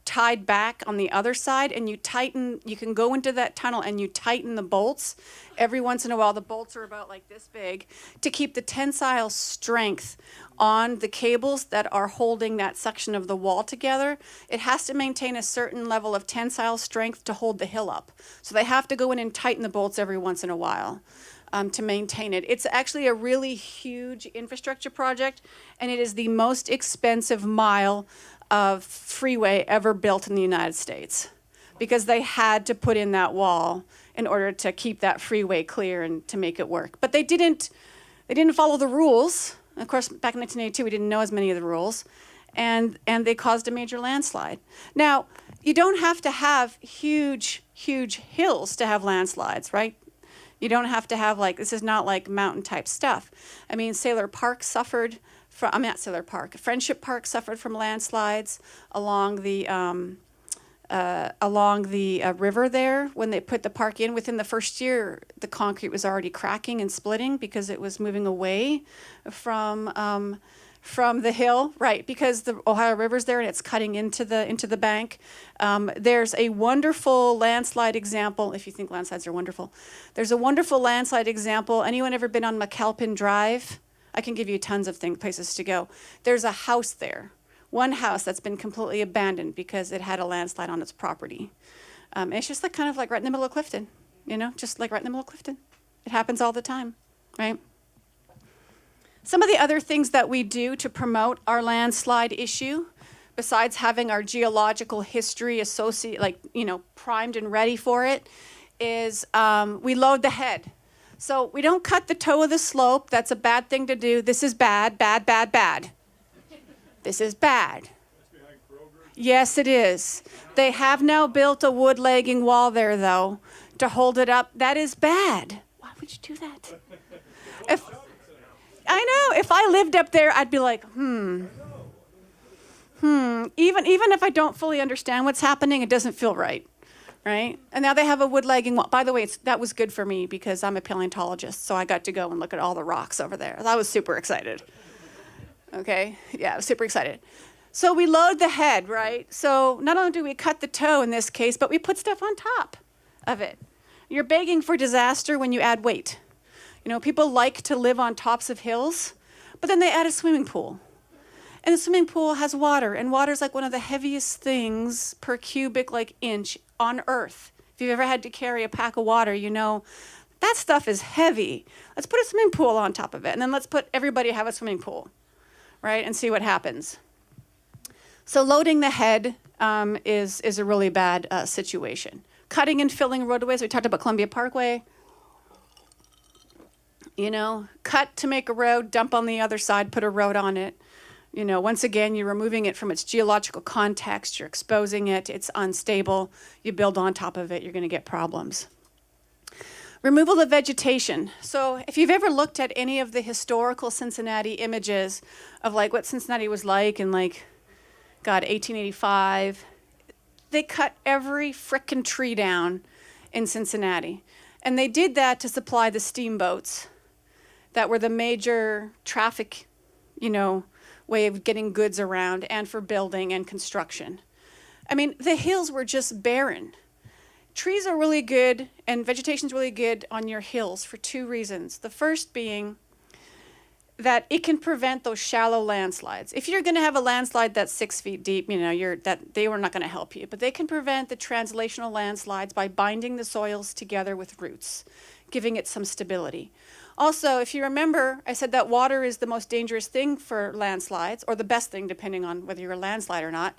tied back on the other side, and you can go into that tunnel and you tighten the bolts. Every once in a while, the bolts are about like this big to keep the tensile strength on the cables that are holding that section of the wall together. It has to maintain a certain level of tensile strength to hold the hill up. So they have to go in and tighten the bolts every once in a while to maintain it. It's actually a really huge infrastructure project, and it is the most expensive mile of freeway ever built in the United States, because they had to put in that wall in order to keep that freeway clear and to make it work. But they didn't follow the rules. Of course, back in 1982, we didn't know as many of the rules, and they caused a major landslide. Now, you don't have to have huge hills to have landslides, right? You don't have to have this is not like mountain type stuff. I mean, Sailor Park suffered from, I'm not Sailor Park, Friendship Park suffered from landslides along the river there. When they put the park in, within the first year, the concrete was already cracking and splitting because it was moving away from the hill, right? Because the Ohio River's there and it's cutting into the bank. There's a wonderful landslide example, if you think landslides are wonderful. There's a wonderful landslide example. Anyone ever been on McAlpin Drive? I can give you tons of places to go. There's a house there. One house that's been completely abandoned because it had a landslide on its property. And it's just kind of like right in the middle of Clifton, just like right in the middle of Clifton. It happens all the time, right? Some of the other things that we do to promote our landslide issue, besides having our geological history primed and ready for it, is we load the head. So we don't cut the toe of the slope. That's a bad thing to do. This is bad, bad, bad, bad. This is bad. Yes, it is. They have now built a wood legging wall there, though, to hold it up. That is bad. Why would you do that? I know. If I lived up there, I'd be like, Even if I don't fully understand what's happening, it doesn't feel right. Right? And now they have a wood legging wall. By the way, that was good for me because I'm a paleontologist, so I got to go and look at all the rocks over there. I was super excited. Okay? Yeah, I was super excited. So we load the head, right? So not only do we cut the toe in this case, but we put stuff on top of it. You're begging for disaster when you add weight. People like to live on tops of hills, but then they add a swimming pool. And the swimming pool has water, and water's like one of the heaviest things per cubic inch on Earth. If you've ever had to carry a pack of water, that stuff is heavy. Let's put a swimming pool on top of it, and then let's put everybody have a swimming pool, right, and see what happens. So loading the head is a really bad situation. Cutting and filling roadways, we talked about Columbia Parkway. Cut to make a road, dump on the other side, put a road on it. Once again, you're removing it from its geological context, you're exposing it, it's unstable, you build on top of it, you're going to get problems. Removal of vegetation. So if you've ever looked at any of the historical Cincinnati images of what Cincinnati was like in God, 1885. They cut every frickin' tree down in Cincinnati. And they did that to supply the steamboats that were the major traffic, way of getting goods around, and for building and construction. I mean, the hills were just barren. Trees are really good, and vegetation's really good on your hills for two reasons. The first being that it can prevent those shallow landslides. If you're going to have a landslide that's 6 feet deep, they were not going to help you. But they can prevent the translational landslides by binding the soils together with roots, giving it some stability. Also, if you remember, I said that water is the most dangerous thing for landslides, or the best thing, depending on whether you're a landslide or not.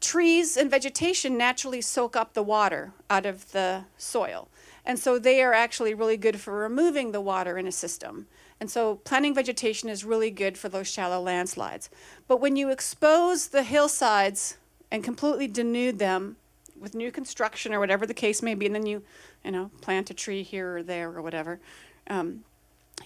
Trees and vegetation naturally soak up the water out of the soil. And so they are actually really good for removing the water in a system. And so planting vegetation is really good for those shallow landslides. But when you expose the hillsides and completely denude them with new construction or whatever the case may be, and then you plant a tree here or there or whatever,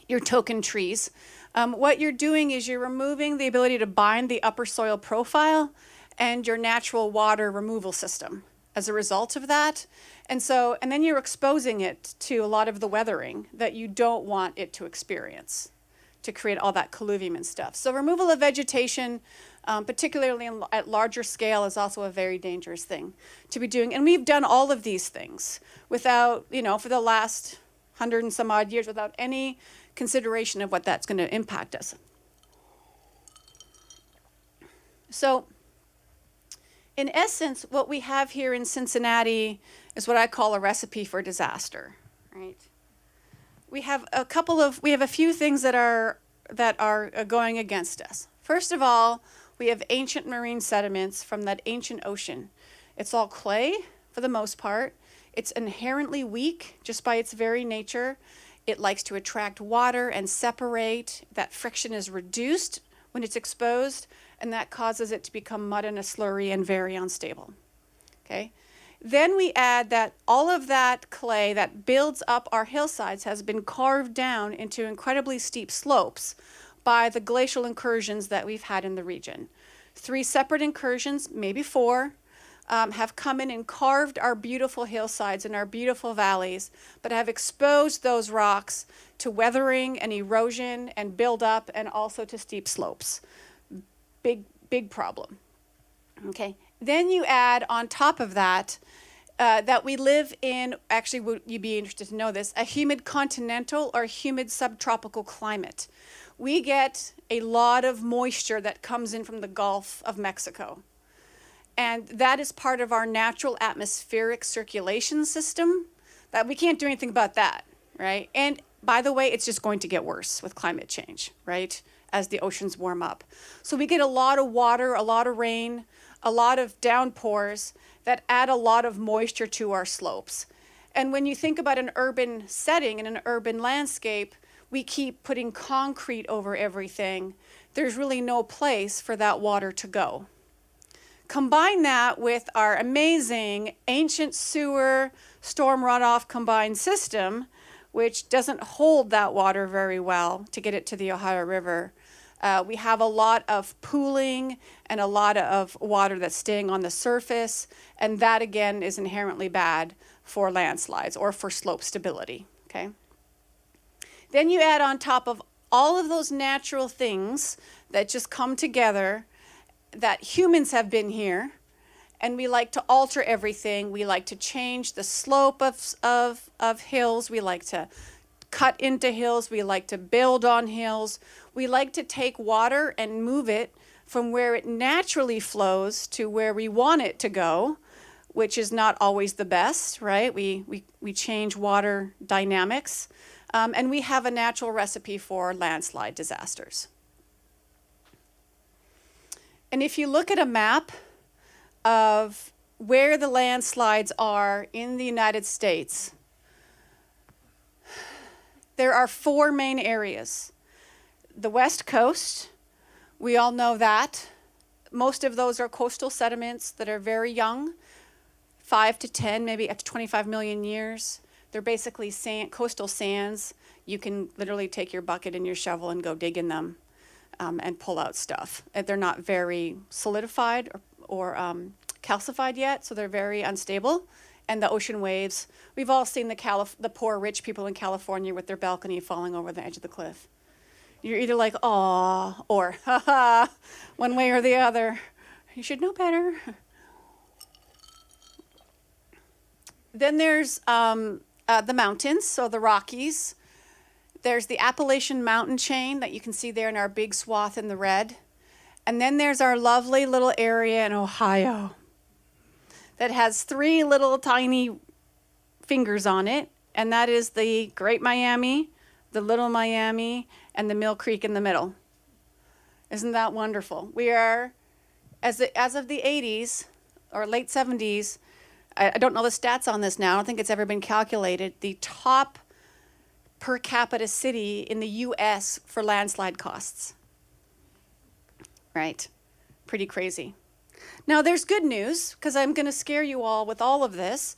your token trees, what you're doing is you're removing the ability to bind the upper soil profile and your natural water removal system as a result of that. And then you're exposing it to a lot of the weathering that you don't want it to experience to create all that colluvium and stuff. So removal of vegetation, particularly at larger scale, is also a very dangerous thing to be doing. And we've done all of these things without, for the last 100 and some odd years, without any consideration of what that's going to impact us. So in essence, what we have here in Cincinnati is what I call a recipe for disaster, right? We have a few things that are going against us. First of all, we have ancient marine sediments from that ancient ocean. It's all clay for the most part. It's inherently weak just by its very nature. It likes to attract water and separate. That friction is reduced when it's exposed, and that causes it to become mud and a slurry and very unstable. Okay? Then we add that all of that clay that builds up our hillsides has been carved down into incredibly steep slopes by the glacial incursions that we've had in the region. 3 separate incursions, maybe 4, have come in and carved our beautiful hillsides and our beautiful valleys, but have exposed those rocks to weathering and erosion and buildup, and also to steep slopes. Big problem. Okay. Then you add on top of that, that we live in, actually, would you be interested to know this, a humid continental or humid subtropical climate. We get a lot of moisture that comes in from the Gulf of Mexico. And that is part of our natural atmospheric circulation system. That we can't do anything about that, right? And by the way, it's just going to get worse with climate change, right? As the oceans warm up. So we get a lot of water, a lot of rain, a lot of downpours that add a lot of moisture to our slopes. And when you think about an urban setting and an urban landscape, we keep putting concrete over everything. There's really no place for that water to go. Combine that with our amazing ancient sewer storm runoff combined system, which doesn't hold that water very well to get it to the Ohio River. We have a lot of pooling and a lot of water that's staying on the surface, and that again is inherently bad for landslides or for slope stability, okay? Then you add on top of all of those natural things that just come together, that humans have been here, and we like to alter everything. We like to change the slope of hills. We like to cut into hills. We like to build on hills. We like to take water and move it from where it naturally flows to where we want it to go, which is not always the best, right? We change water dynamics. And we have a natural recipe for landslide disasters. And if you look at a map of where the landslides are in the United States, there are 4 main areas. The West Coast, we all know that. Most of those are coastal sediments that are very young, 5 to 10, maybe up to 25 million years. They're basically coastal sands. You can literally take your bucket and your shovel and go dig in them. and pull out stuff. And they're not very solidified or calcified yet, so they're very unstable. And the ocean waves, we've all seen the poor rich people in California with their balcony falling over the edge of the cliff. You're either like, aw, or ha ha, one way or the other. You should know better. Then there's the mountains, so the Rockies. There's the Appalachian mountain chain that you can see there in our big swath in the red. And then there's our lovely little area in Ohio that has 3 little tiny fingers on it. And that is the Great Miami, the Little Miami, and the Mill Creek in the middle. Isn't that wonderful? We are, as of the 80s or late 70s, I don't know the stats on this now. I don't think it's ever been calculated. The top per capita city in the U.S. for landslide costs. Right? Pretty crazy. Now, there's good news, because I'm going to scare you all with all of this,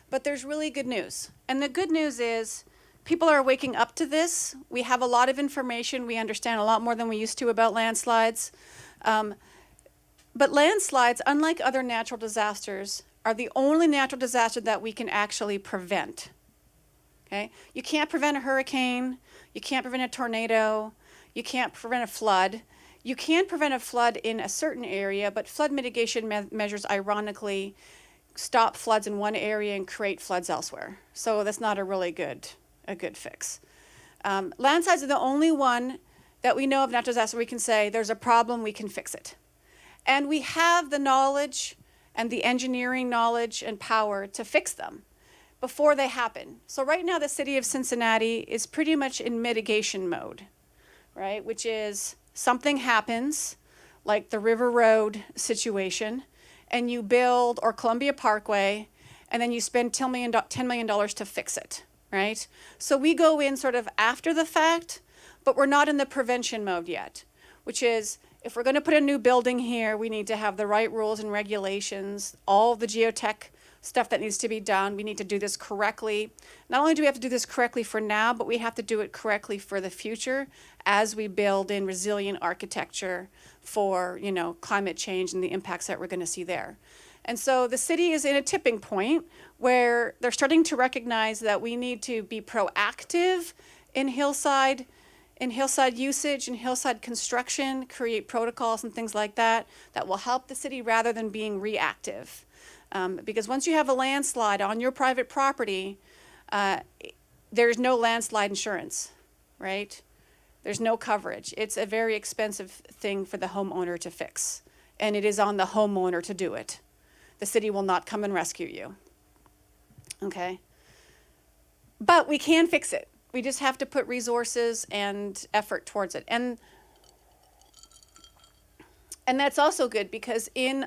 but there's really good news. And the good news is people are waking up to this. We have a lot of information. We understand a lot more than we used to about landslides. But landslides, unlike other natural disasters, are the only natural disaster that we can actually prevent. Okay? You can't prevent a hurricane. You can't prevent a tornado. You can't prevent a flood. You can prevent a flood in a certain area, but flood mitigation measures, ironically, stop floods in one area and create floods elsewhere. So that's not a really good fix. Landslides are the only one that we know of natural disaster we can say there's a problem, we can fix it. And we have the knowledge and the engineering knowledge and power to fix them before they happen. So right now the city of Cincinnati is pretty much in mitigation mode, right? Which is something happens, like the River Road situation, and you build, or Columbia Parkway, and then you spend $10 million to fix it, right? So we go in sort of after the fact, but we're not in the prevention mode yet, which is, if we're going to put a new building here, we need to have the right rules and regulations, all the geotech stuff that needs to be done. We need to do this correctly. Not only do we have to do this correctly for now, but we have to do it correctly for the future as we build in resilient architecture for, climate change and the impacts that we're going to see there. And so the city is in a tipping point where they're starting to recognize that we need to be proactive in hillside usage and hillside construction, create protocols and things like that will help the city rather than being reactive. Because once you have a landslide on your private property, there's no landslide insurance, right? There's no coverage. It's a very expensive thing for the homeowner to fix, and it is on the homeowner to do it. The city will not come and rescue you, okay? But we can fix it. We just have to put resources and effort towards it. And that's also good because in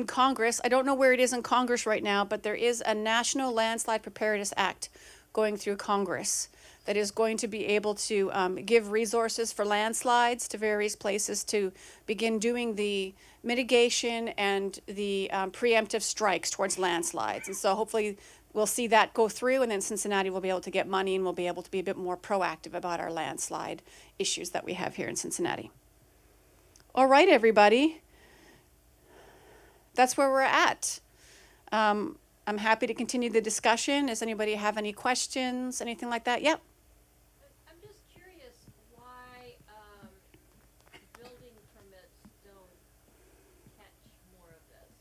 Congress, I don't know where it is in Congress right now, but there is a National Landslide Preparedness Act going through Congress that is going to be able to give resources for landslides to various places to begin doing the mitigation and the preemptive strikes towards landslides. And so hopefully we'll see that go through, and then Cincinnati will be able to get money and we'll be able to be a bit more proactive about our landslide issues that we have here in Cincinnati. All right, everybody. That's where we're at. I'm happy to continue the discussion. Does anybody have any questions, anything like that? Yep. I'm just curious why building permits don't catch more of this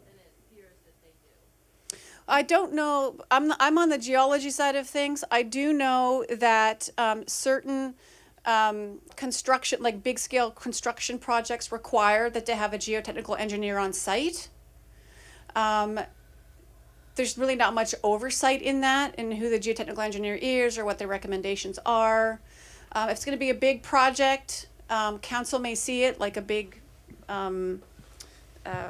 than it appears that they do. I don't know. I'm on the geology side of things. I do know that certain construction, like big scale construction projects, require that to have a geotechnical engineer on site. There's really not much oversight in that, in who the geotechnical engineer is or what their recommendations are. If it's going to be a big project, council may see it like a big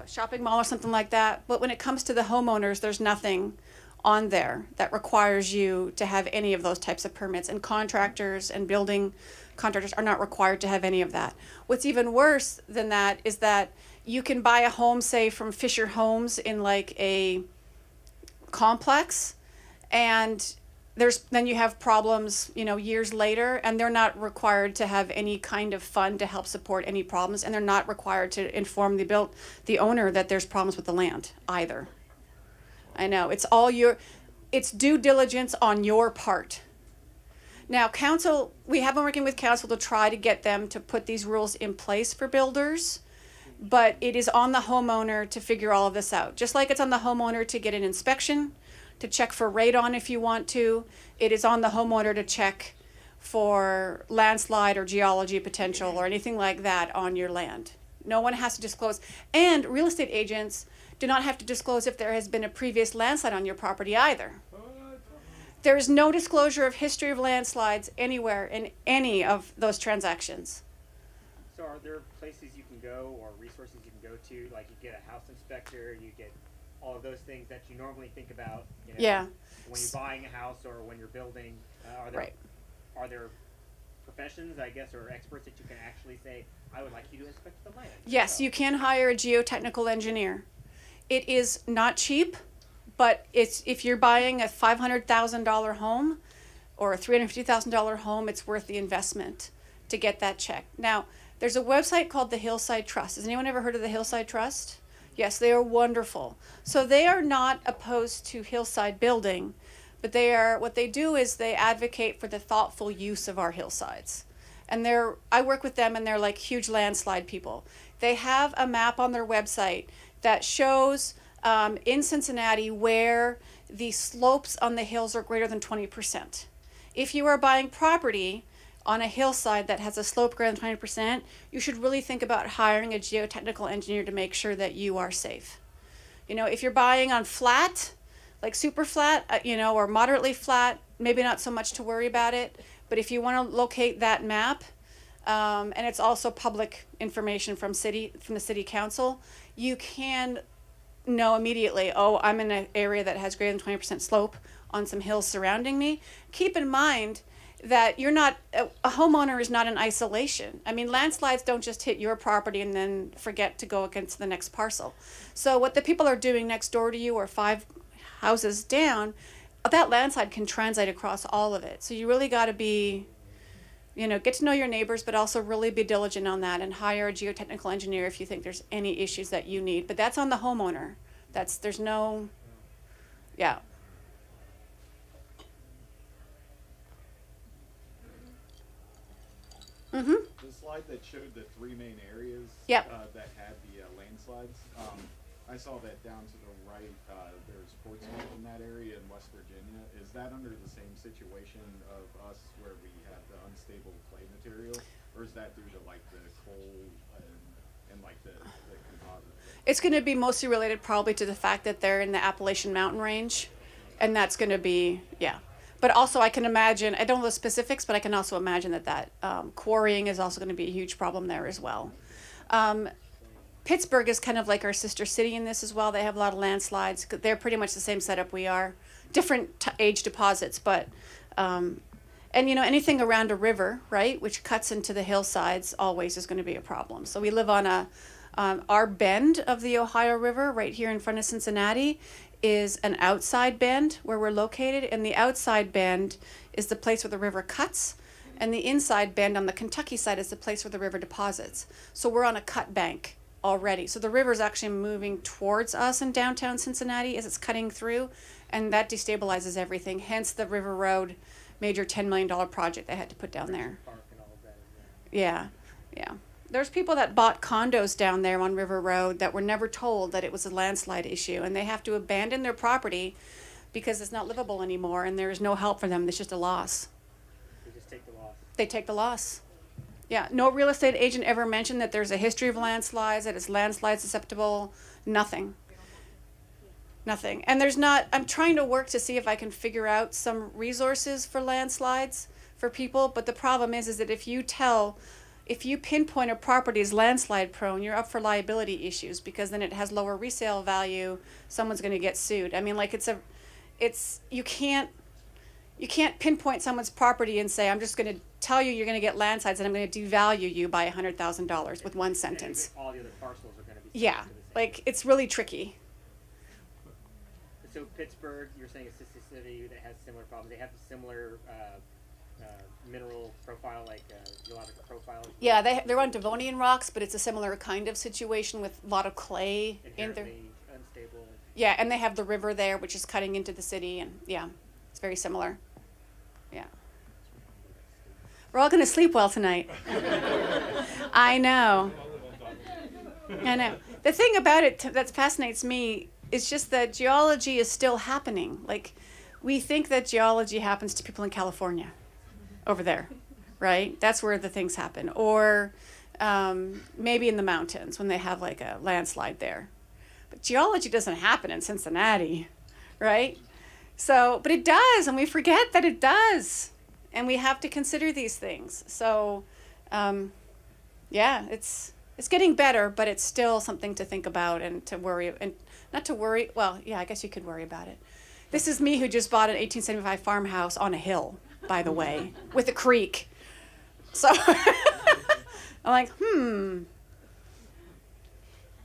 shopping mall or something like that. But when it comes to the homeowners, there's nothing on there that requires you to have any of those types of permits, and contractors and building contractors are not required to have any of that. What's even worse than that is that you can buy a home, say from Fisher Homes in like a complex, and then you have problems, years later, and they're not required to have any kind of fund to help support any problems, and they're not required to inform the owner that there's problems with the land either. I know, it's due diligence on your part. Now, council, we have been working with council to try to get them to put these rules in place for builders, but it is on the homeowner to figure all of this out. Just like it's on the homeowner to get an inspection, to check for radon if you want to, it is on the homeowner to check for landslide or geology potential or anything like that on your land. No one has to disclose. And real estate agents do not have to disclose if there has been a previous landslide on your property either. There is no disclosure of history of landslides anywhere in any of those transactions. So are there places you can go or resources you can go to, like you get a house inspector, you get all of those things that you normally think about, Yeah. when you're buying a house or when you're building? Right. Are there professions, I guess, or experts that you can actually say, I would like you to inspect the land? Yes, you can hire a geotechnical engineer. It is not cheap, but if you're buying a $500,000 home or a $350,000 home, it's worth the investment to get that checked. Now, there's a website called the Hillside Trust. Has anyone ever heard of the Hillside Trust? Yes, they are wonderful. So they are not opposed to hillside building, but what they do is they advocate for the thoughtful use of our hillsides. And I work with them, and they're like huge landslide people. They have a map on their website that shows in Cincinnati where the slopes on the hills are greater than 20%. If you are buying property on a hillside that has a slope greater than 20%, you should really think about hiring a geotechnical engineer to make sure that you are safe. If you're buying on flat, like super flat, or moderately flat, maybe not so much to worry about it. But if you want to locate that map, and it's also public information from the city council, you can know immediately, I'm in an area that has greater than 20% slope on some hills surrounding me. Keep in mind that a homeowner is not in isolation. I mean, landslides don't just hit your property and then forget to go against the next parcel. So what the people are doing next door to you or 5 houses down, that landslide can translate across all of it. So you really got to be, get to know your neighbors, but also really be diligent on that and hire a geotechnical engineer if you think there's any issues that you need. But that's on the homeowner. Yeah. Mm-hmm. The slide that showed the 3 main areas Yep. That had the landslides, I saw that down to the right, there's Portsmouth in that area in West Virginia. Is that under the same situation of us where we have the unstable clay material? Or is that due to like the coal and like the composite? It's going to be mostly related probably to the fact that they're in the Appalachian Mountain Range. And that's going to be, yeah. But also I can imagine, I don't know the specifics, but I can also imagine that quarrying is also going to be a huge problem there as well. Pittsburgh is kind of like our sister city in this as well. They have a lot of landslides. They're pretty much the same setup we are. Different age deposits, but, anything around a river, right, which cuts into the hillsides always is going to be a problem. So we live on our bend of the Ohio River right here in front of Cincinnati is an outside bend where we're located, and the outside bend is the place where the river cuts, and the inside bend on the Kentucky side is the place where the river deposits. So we're on a cut bank already. So the river is actually moving towards us in downtown Cincinnati as it's cutting through, and that destabilizes everything. Hence the River Road major $10 million project they had to put down there. Park and all of that as well. Yeah. There's people that bought condos down there on River Road that were never told that it was a landslide issue, and they have to abandon their property because it's not livable anymore, and there is no help for them. It's just a loss. They just take the loss. They take the loss. Yeah, no real estate agent ever mentioned that there's a history of landslides, that it's landslide susceptible. Nothing. And I'm trying to work to see if I can figure out some resources for landslides for people, but the problem is that if you pinpoint a property as landslide prone, you're up for liability issues because then it has lower resale value. Someone's going to get sued. I mean, like you can't pinpoint someone's property and say, I'm just going to tell you you're going to get landslides and I'm going to devalue you by $100,000 with one sentence. All the other parcels are going to be Yeah, subject to the same. like it's really tricky. So Pittsburgh, you're saying it's just the city that has similar problems? They have similar mineral profile, like geological profile. Yeah, they're on Devonian rocks, but it's a similar kind of situation with a lot of clay in there. Inherently unstable. Yeah, and they have the river there, which is cutting into the city, and yeah, it's very similar. Yeah. We're all going to sleep well tonight. I know. I know. The thing about it that fascinates me is just that geology is still happening. Like, we think that geology happens to people in California, over there, right? That's where the things happen. Or maybe in the mountains when they have like a landslide there. But geology doesn't happen in Cincinnati, right? So, but it does, and we forget that it does. And we have to consider these things. So, yeah, it's getting better, but it's still something to think about and to worry, and not to worry. Well, yeah, I guess you could worry about it. This is me who just bought an 1875 farmhouse on a hill, by the way, with a creek. So I'm like, In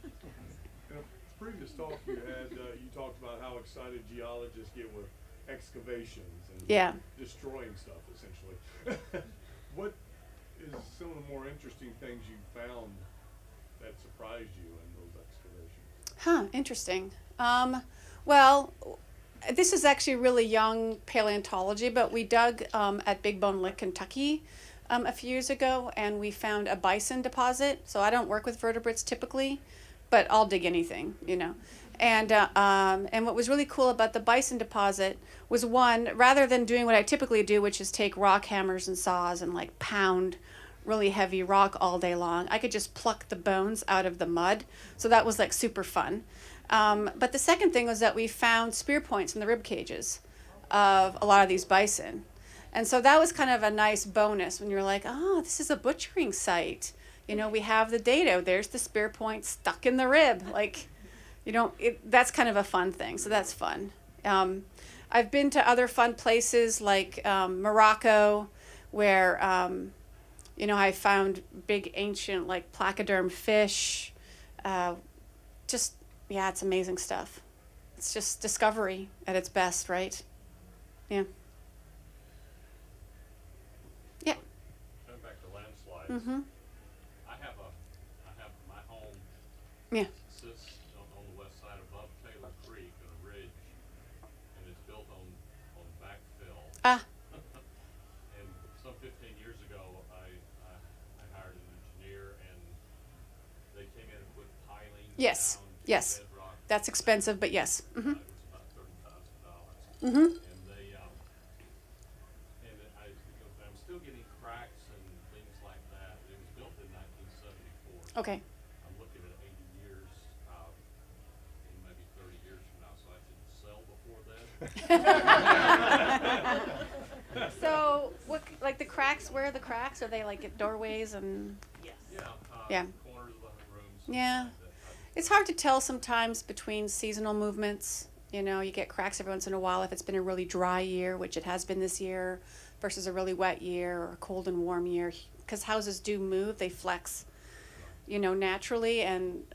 a previous talk you had, you talked about how excited geologists get with excavations and yeah. destroying stuff, essentially. What is some of the more interesting things you found that surprised you in those excavations? Huh, interesting. Well, this is actually really young paleontology, but we dug at Big Bone Lick, Kentucky a few years ago, and we found a bison deposit. So I don't work with vertebrates typically, but I'll dig anything, you know. And what was really cool about the bison deposit was, one, rather than doing what I typically do, which is take rock hammers and saws and like pound really heavy rock all day long, I could just pluck the bones out of the mud. So that was like super fun. But the second thing was that we found spear points in the rib cages of a lot of these bison. And so that was kind of a nice bonus when you're like, oh, this is a butchering site. You know, we have the data. There's the spear point stuck in the rib. Like, you know, that's kind of a fun thing. So that's fun. I've been to other fun places like Morocco, where, you know, I found big ancient like placoderm fish. Just, yeah, it's amazing stuff. It's just discovery at its best, right? Yeah. Yeah. Going back to landslides. Mm-hmm. I have my home. Yeah. Sits on the west side above Taylor Creek on a ridge, and it's built on backfill. Ah. And some 15 years ago, I hired an engineer, and they came in and put piling Yes. down Yes. bedrock. That's expensive, but yes. Mm-hmm. It was about $30,000. Mm-hmm. And they, I'm still getting cracks and things like that. It was built in 1974. Okay. I'm looking at 80 years out, and maybe 30 years from now, so I should sell before then. So, what, like the cracks? Where are the cracks? Are they like at doorways and? Yeah. Yeah. Corners of the rooms. Yeah. It's hard to tell sometimes between seasonal movements. You know, you get cracks every once in a while if it's been a really dry year, which it has been this year, versus a really wet year or a cold and warm year. Because houses do move, they flex, you know, naturally, and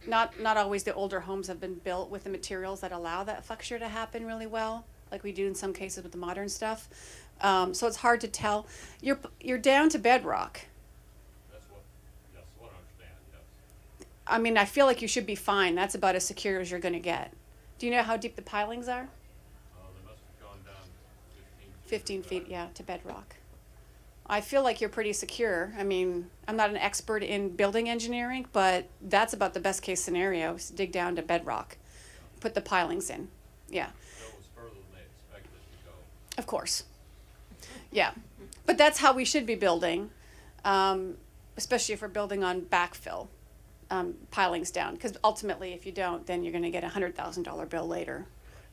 not always the older homes have been built with the materials that allow that flexure to happen really well, like we do in some cases with the modern stuff. So it's hard to tell. You're down to bedrock. That's what I understand, yes. I mean, I feel like you should be fine. That's about as secure as you're going to get. Do you know how deep the pilings are? They must have gone down 15 feet, yeah, to bedrock. I feel like you're pretty secure. I mean, I'm not an expert in building engineering, but that's about the best case scenario, is dig down to bedrock, put the pilings in. Yeah, So it was further than they expected to go. of course. Yeah, but that's how we should be building, especially if we're building on backfill, pilings down, because ultimately if you don't, then you're going to get a $100,000 bill later.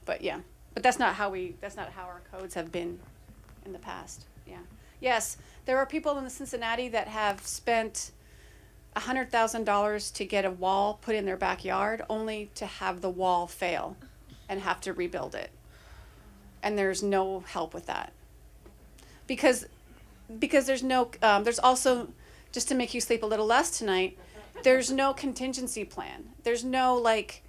But yeah, but that's not how our codes have been in the past. Yeah. Yes, there are people in Cincinnati that have spent $100,000 to get a wall put in their backyard, only to have the wall fail and have to rebuild it. And there's no help with that. Because there's no, there's also, just to make you sleep a little less tonight, there's no contingency plan. There's no like,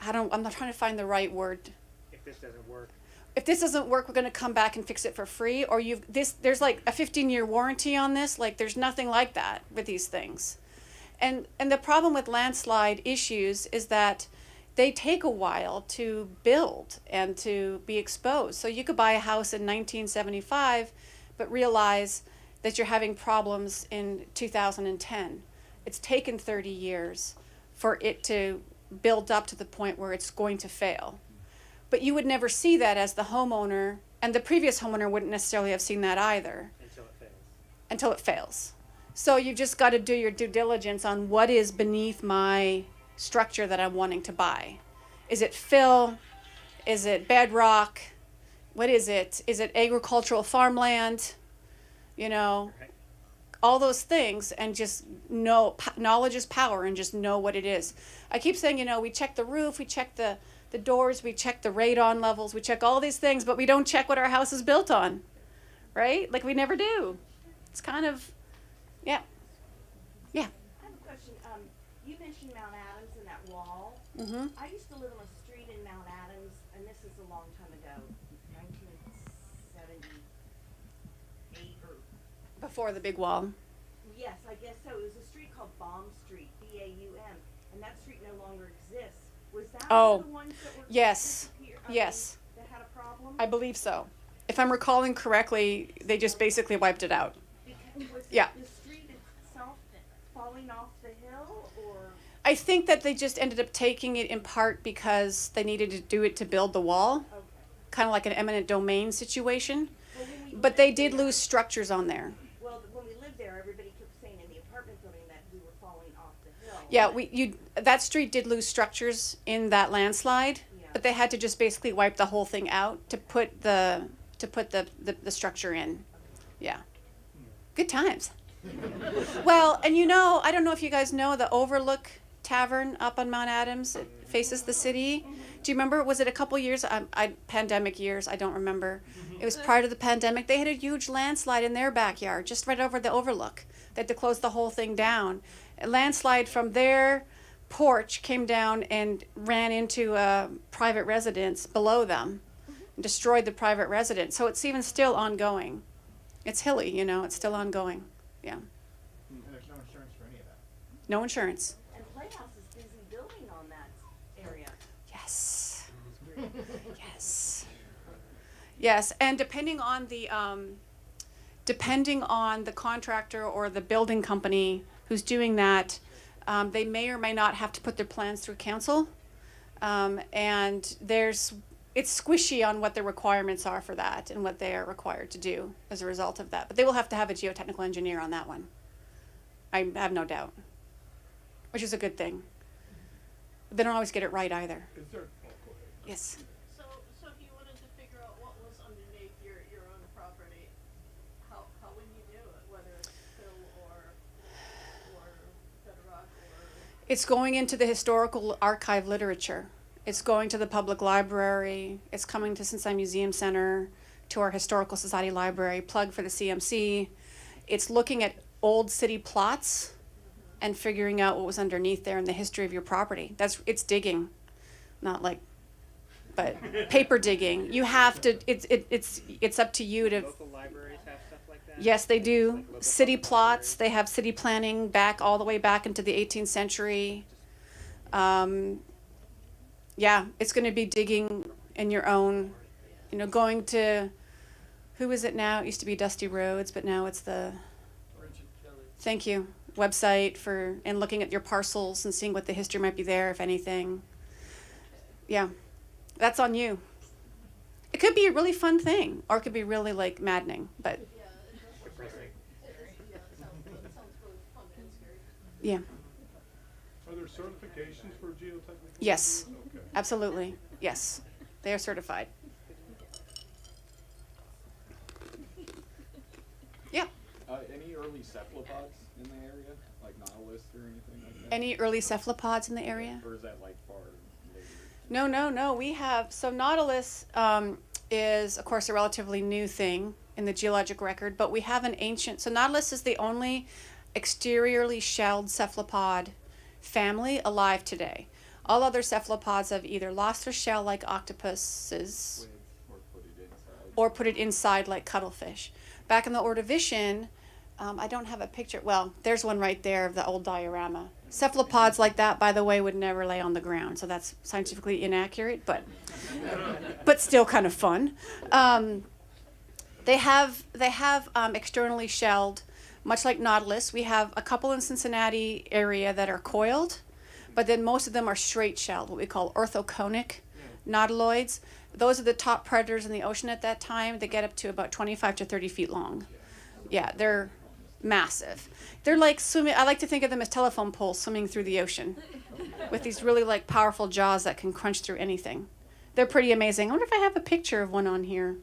I'm not trying to find the right word. If this doesn't work, If this doesn't work, we're going to come back and fix it for free. Or there's like a 15-year warranty on this. Like there's nothing like that with these things. And the problem with landslide issues is that they take a while to build and to be exposed. So you could buy a house in 1975, but realize that you're having problems in 2010. It's taken 30 years for it to build up to the point where it's going to fail. But you would never see that as the homeowner, and the previous homeowner wouldn't necessarily have seen that either until it fails. So you've just got to do your due diligence on what is beneath my structure that I'm wanting to buy. Is it fill? Is it bedrock? What is it? Is it agricultural farmland? You know, right? all those things, and just know, knowledge is power, and just know what it is. I keep saying, you know, we check the roof, we check the doors, we check the radon levels, we check all these things, but we don't check what our house is built on, right? Like we never do. It's kind of, yeah. I have a question. You mentioned Mount Adams and that wall. Mm-hmm. I used to live on a street in Mount Adams, and this is a long time ago, 1978 or, Before the big wall. yes, I guess so. It was a street called Baum Street, B-A-U-M, and that street no longer exists. Was that Oh, one of the ones that were yes, disappear- yes. that had a problem? I believe so. If I'm recalling correctly, they just basically wiped it out. Because was Yeah. the street itself falling off the hill, or? I think that they just ended up taking it in part because they needed to do it to build the wall, Okay. kind of like an eminent domain situation. Well, when we But they lived did there- lose structures on there. Well, when we lived there, everybody kept saying in the apartment building that we were falling off the hill. Yeah, that street did lose structures in that landslide, Yeah. but they had to just basically wipe the whole thing out to put the structure in. Yeah. Good times. Well, and you know, I don't know if you guys know the Overlook Tavern up on Mount Adams. It faces the city. Do you remember? Was it a couple years? Pandemic years. I don't remember. It was prior to the pandemic. They had a huge landslide in their backyard, just right over the Overlook. They had to close the whole thing down. A landslide from their porch came down and ran into a private residence below them, and destroyed the private residence. So it's even still ongoing. It's hilly, you know. It's still ongoing. Yeah. And there's no insurance for any of that. No insurance. And Playhouse is busy building on that area. Yes. Yes. Yes, and depending on the contractor or the building company who's doing that, they may or may not have to put their plans through council. And it's squishy on what the requirements are for that and what they are required to do as a result of that. But they will have to have a geotechnical engineer on that one. I have no doubt, which is a good thing. They don't always get it right either. Is there, oh, go ahead. Yes. So if you wanted to figure out what was underneath your own property, how would you do it? Whether it's fill or bedrock or? It's going into the historical archive literature. It's going to the public library. It's coming to Cincinnati Museum Center, to our Historical Society Library, plug for the CMC. It's looking at old city plots and figuring out what was underneath there in the history of your property. It's digging, not like, but paper digging. You have to, it's up to you to. Local libraries have stuff like that? Yes, they do. Like local City public plots, libraries? they have city planning back all the way back into the 18th century. Yeah, it's going to be digging in your own, you know, going to, who is it now? It used to be Dusty Roads, but now it's the, thank you, website and looking at your parcels and seeing what the history might be there, if anything. Yeah, that's on you. It could be a really fun thing, or it could be really like maddening, but Yeah, Depressing. it sounds both fun and scary. yeah, Are there certifications for geotechnical? yes, Okay. absolutely, yes, they are certified. Yeah, Any early cephalopods in the area, like nautilus or anything like that? any early cephalopods in the area? Or is that like far later? No, we have, so nautilus is, of course, a relatively new thing in the geologic record, but we have an ancient, so nautilus is the only exteriorly shelled cephalopod family alive today. All other cephalopods have either lost their shell like octopuses Or put it inside. or put it inside like cuttlefish. Back in the Ordovician, I don't have a picture. Well, there's one right there of the old diorama. Cephalopods like that, by the way, would never lay on the ground, so that's scientifically inaccurate, but still kind of fun. They have externally shelled, much like Nautilus. We have a couple in Cincinnati area that are coiled, but then most of them are straight shelled, what we call orthoconic nautiloids. Those are the top predators in the ocean at that time. They get up to about 25 to 30 feet long. Yeah, they're massive. They're like swimming. I like to think of them as telephone poles swimming through the ocean with these really like powerful jaws that can crunch through anything. They're pretty amazing. I wonder if I have a picture of one on here.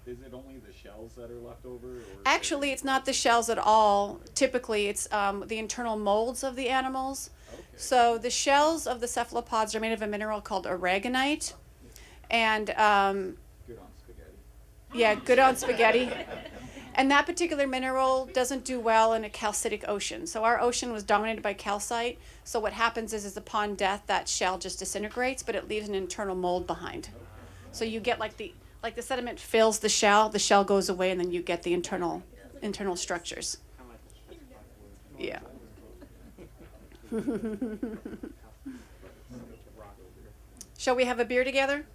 Is it only the shells that are left over? Or Actually, it's not the shells at all. Typically, it's the internal molds of the animals. Okay. So the shells of the cephalopods are made of a mineral called aragonite. And Good on spaghetti. yeah, good on spaghetti. And that particular mineral doesn't do well in a calcitic ocean. So our ocean was dominated by calcite. So what happens is upon death, that shell just disintegrates, but it leaves an internal mold behind. So you get like the sediment fills the shell goes away, and then you get the internal structures. Yeah. Shall we have a beer together?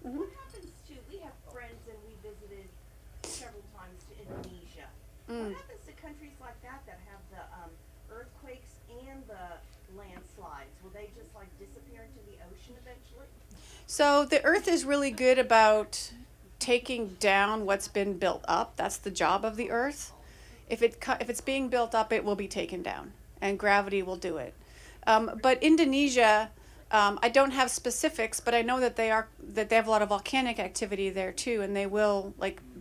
What happens to, we have friends and we visited several times to Indonesia. What happens to countries like that that have the earthquakes and the landslides? Will they just like disappear into the ocean eventually? So the Earth is really good about taking down what's been built up. That's the job of the Earth. If it's being built up, it will be taken down, and gravity will do it. But Indonesia, I don't have specifics, but I know that they have a lot of volcanic activity there too, and they will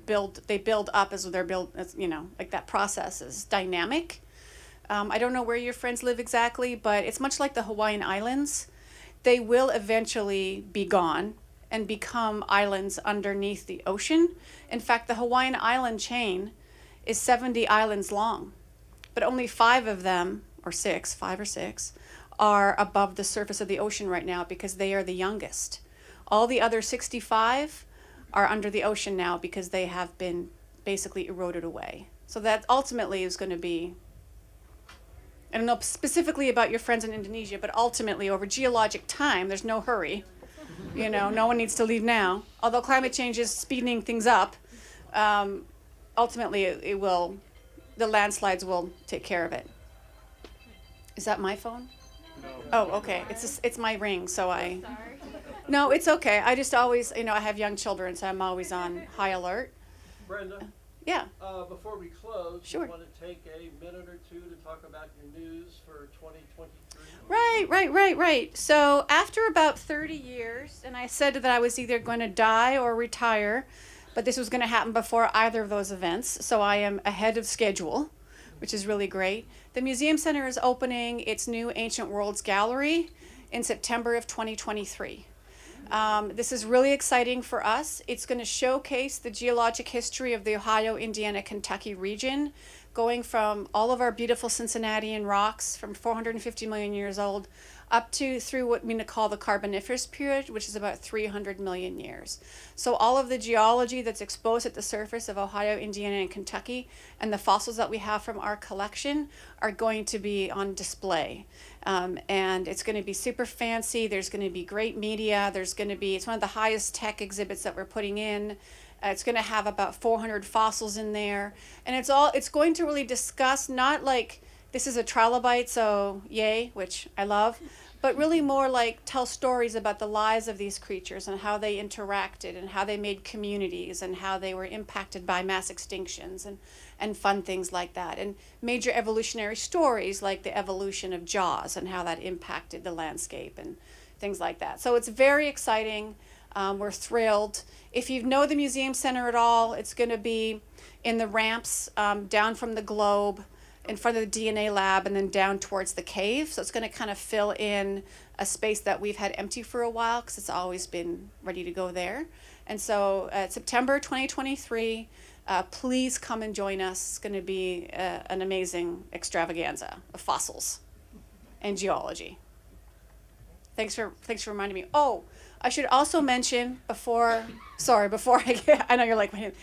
build up as they're built. Like that process is dynamic. I don't know where your friends live exactly, but it's much like the Hawaiian Islands. They will eventually be gone and become islands underneath the ocean. In fact, the Hawaiian island chain is 70 islands long, but only 5 of them, or 5 or 6, are above the surface of the ocean right now because they are the youngest. All the other 65 are under the ocean now because they have been basically eroded away. So that ultimately is going to be, I don't know specifically about your friends in Indonesia, but ultimately over geologic time, there's no hurry. No one needs to leave now. Although climate change is speeding things up, ultimately the landslides will take care of it. Is that my phone? No. Oh, okay. It's my ring, so No, it's okay. I just always, I have young children, so I'm always on high alert. Brenda, Yeah. before we close, Sure. you want to take a minute or two to talk about your news for 2023? Right. So after about 30 years, and I said that I was either going to die or retire, but this was going to happen before either of those events, so I am ahead of schedule, which is really great. The Museum Center is opening its new Ancient Worlds Gallery in September of 2023. This is really exciting for us. It's going to showcase the geologic history of the Ohio, Indiana, Kentucky region, going from all of our beautiful Cincinnatian rocks from 450 million years old up to through what we call the Carboniferous period, which is about 300 million years. So all of the geology that's exposed at the surface of Ohio, Indiana, and Kentucky, and the fossils that we have from our collection are going to be on display. And it's going to be super fancy. There's going to be great media. It's one of the highest tech exhibits that we're putting in. It's going to have about 400 fossils in there. And it's going to really discuss, not like this is a trilobite, so yay, which I love, but really more like tell stories about the lives of these creatures and how they interacted and how they made communities and how they were impacted by mass extinctions and fun things like that. And major evolutionary stories like the evolution of Jaws and how that impacted the landscape and things like that. So it's very exciting. We're thrilled. If you know the Museum Center at all, it's going to be in the ramps down from the globe in front of the DNA lab and then down towards the cave. So it's going to kind of fill in a space that we've had empty for a while because it's always been ready to go there. And so September 2023, please come and join us. It's going to be an amazing extravaganza of fossils and geology. Thanks for reminding me. Oh, I should also mention before I get, I know you're like, wait,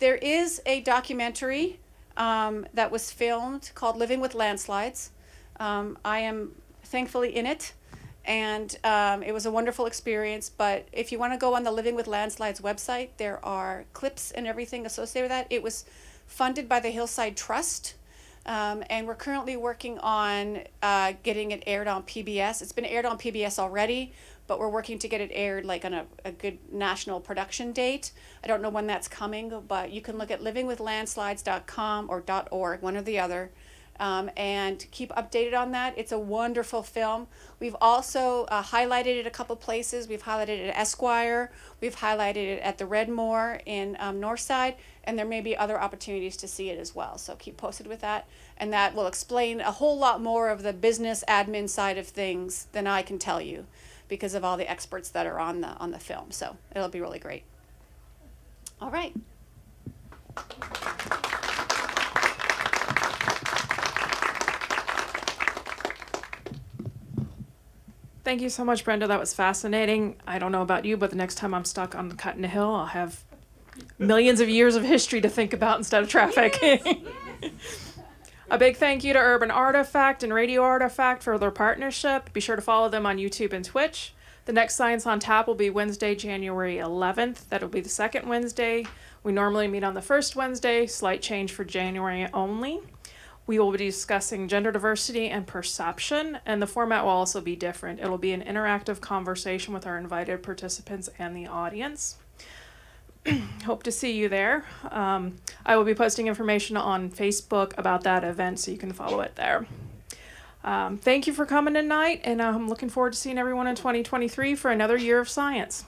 there is a documentary that was filmed called Living with Landslides. I am thankfully in it, and it was a wonderful experience. But if you want to go on the Living with Landslides website, there are clips and everything associated with that. It was funded by the Hillside Trust. And we're currently working on getting it aired on PBS. It's been aired on PBS already, but we're working to get it aired like on a good national production date. I don't know when that's coming, but you can look at livingwithlandslides.com or .org, one or the other, and keep updated on that. It's a wonderful film. We've also highlighted it a couple places. We've highlighted it at Esquire. We've highlighted it at the Redmore in Northside, and there may be other opportunities to see it as well. So keep posted with that, and that will explain a whole lot more of the business admin side of things than I can tell you, because of all the experts that are on the film. So it'll be really great. All right. Thank you so much, Brenda. That was fascinating. I don't know about you, but the next time I'm stuck on Cutting a Hill, I'll have millions of years of history to think about instead of traffic. A big thank you to Urban Artifact and Radio Artifact for their partnership. Be sure to follow them on YouTube and Twitch. The next Science on Tap will be Wednesday, January 11th. That'll be the second Wednesday. We normally meet on the first Wednesday, slight change for January only. We will be discussing gender diversity and perception, and the format will also be different. It'll be an interactive conversation with our invited participants and the audience. Hope to see you there. I will be posting information on Facebook about that event, so you can follow it there. Thank you for coming tonight, and I'm looking forward to seeing everyone in 2023 for another year of science.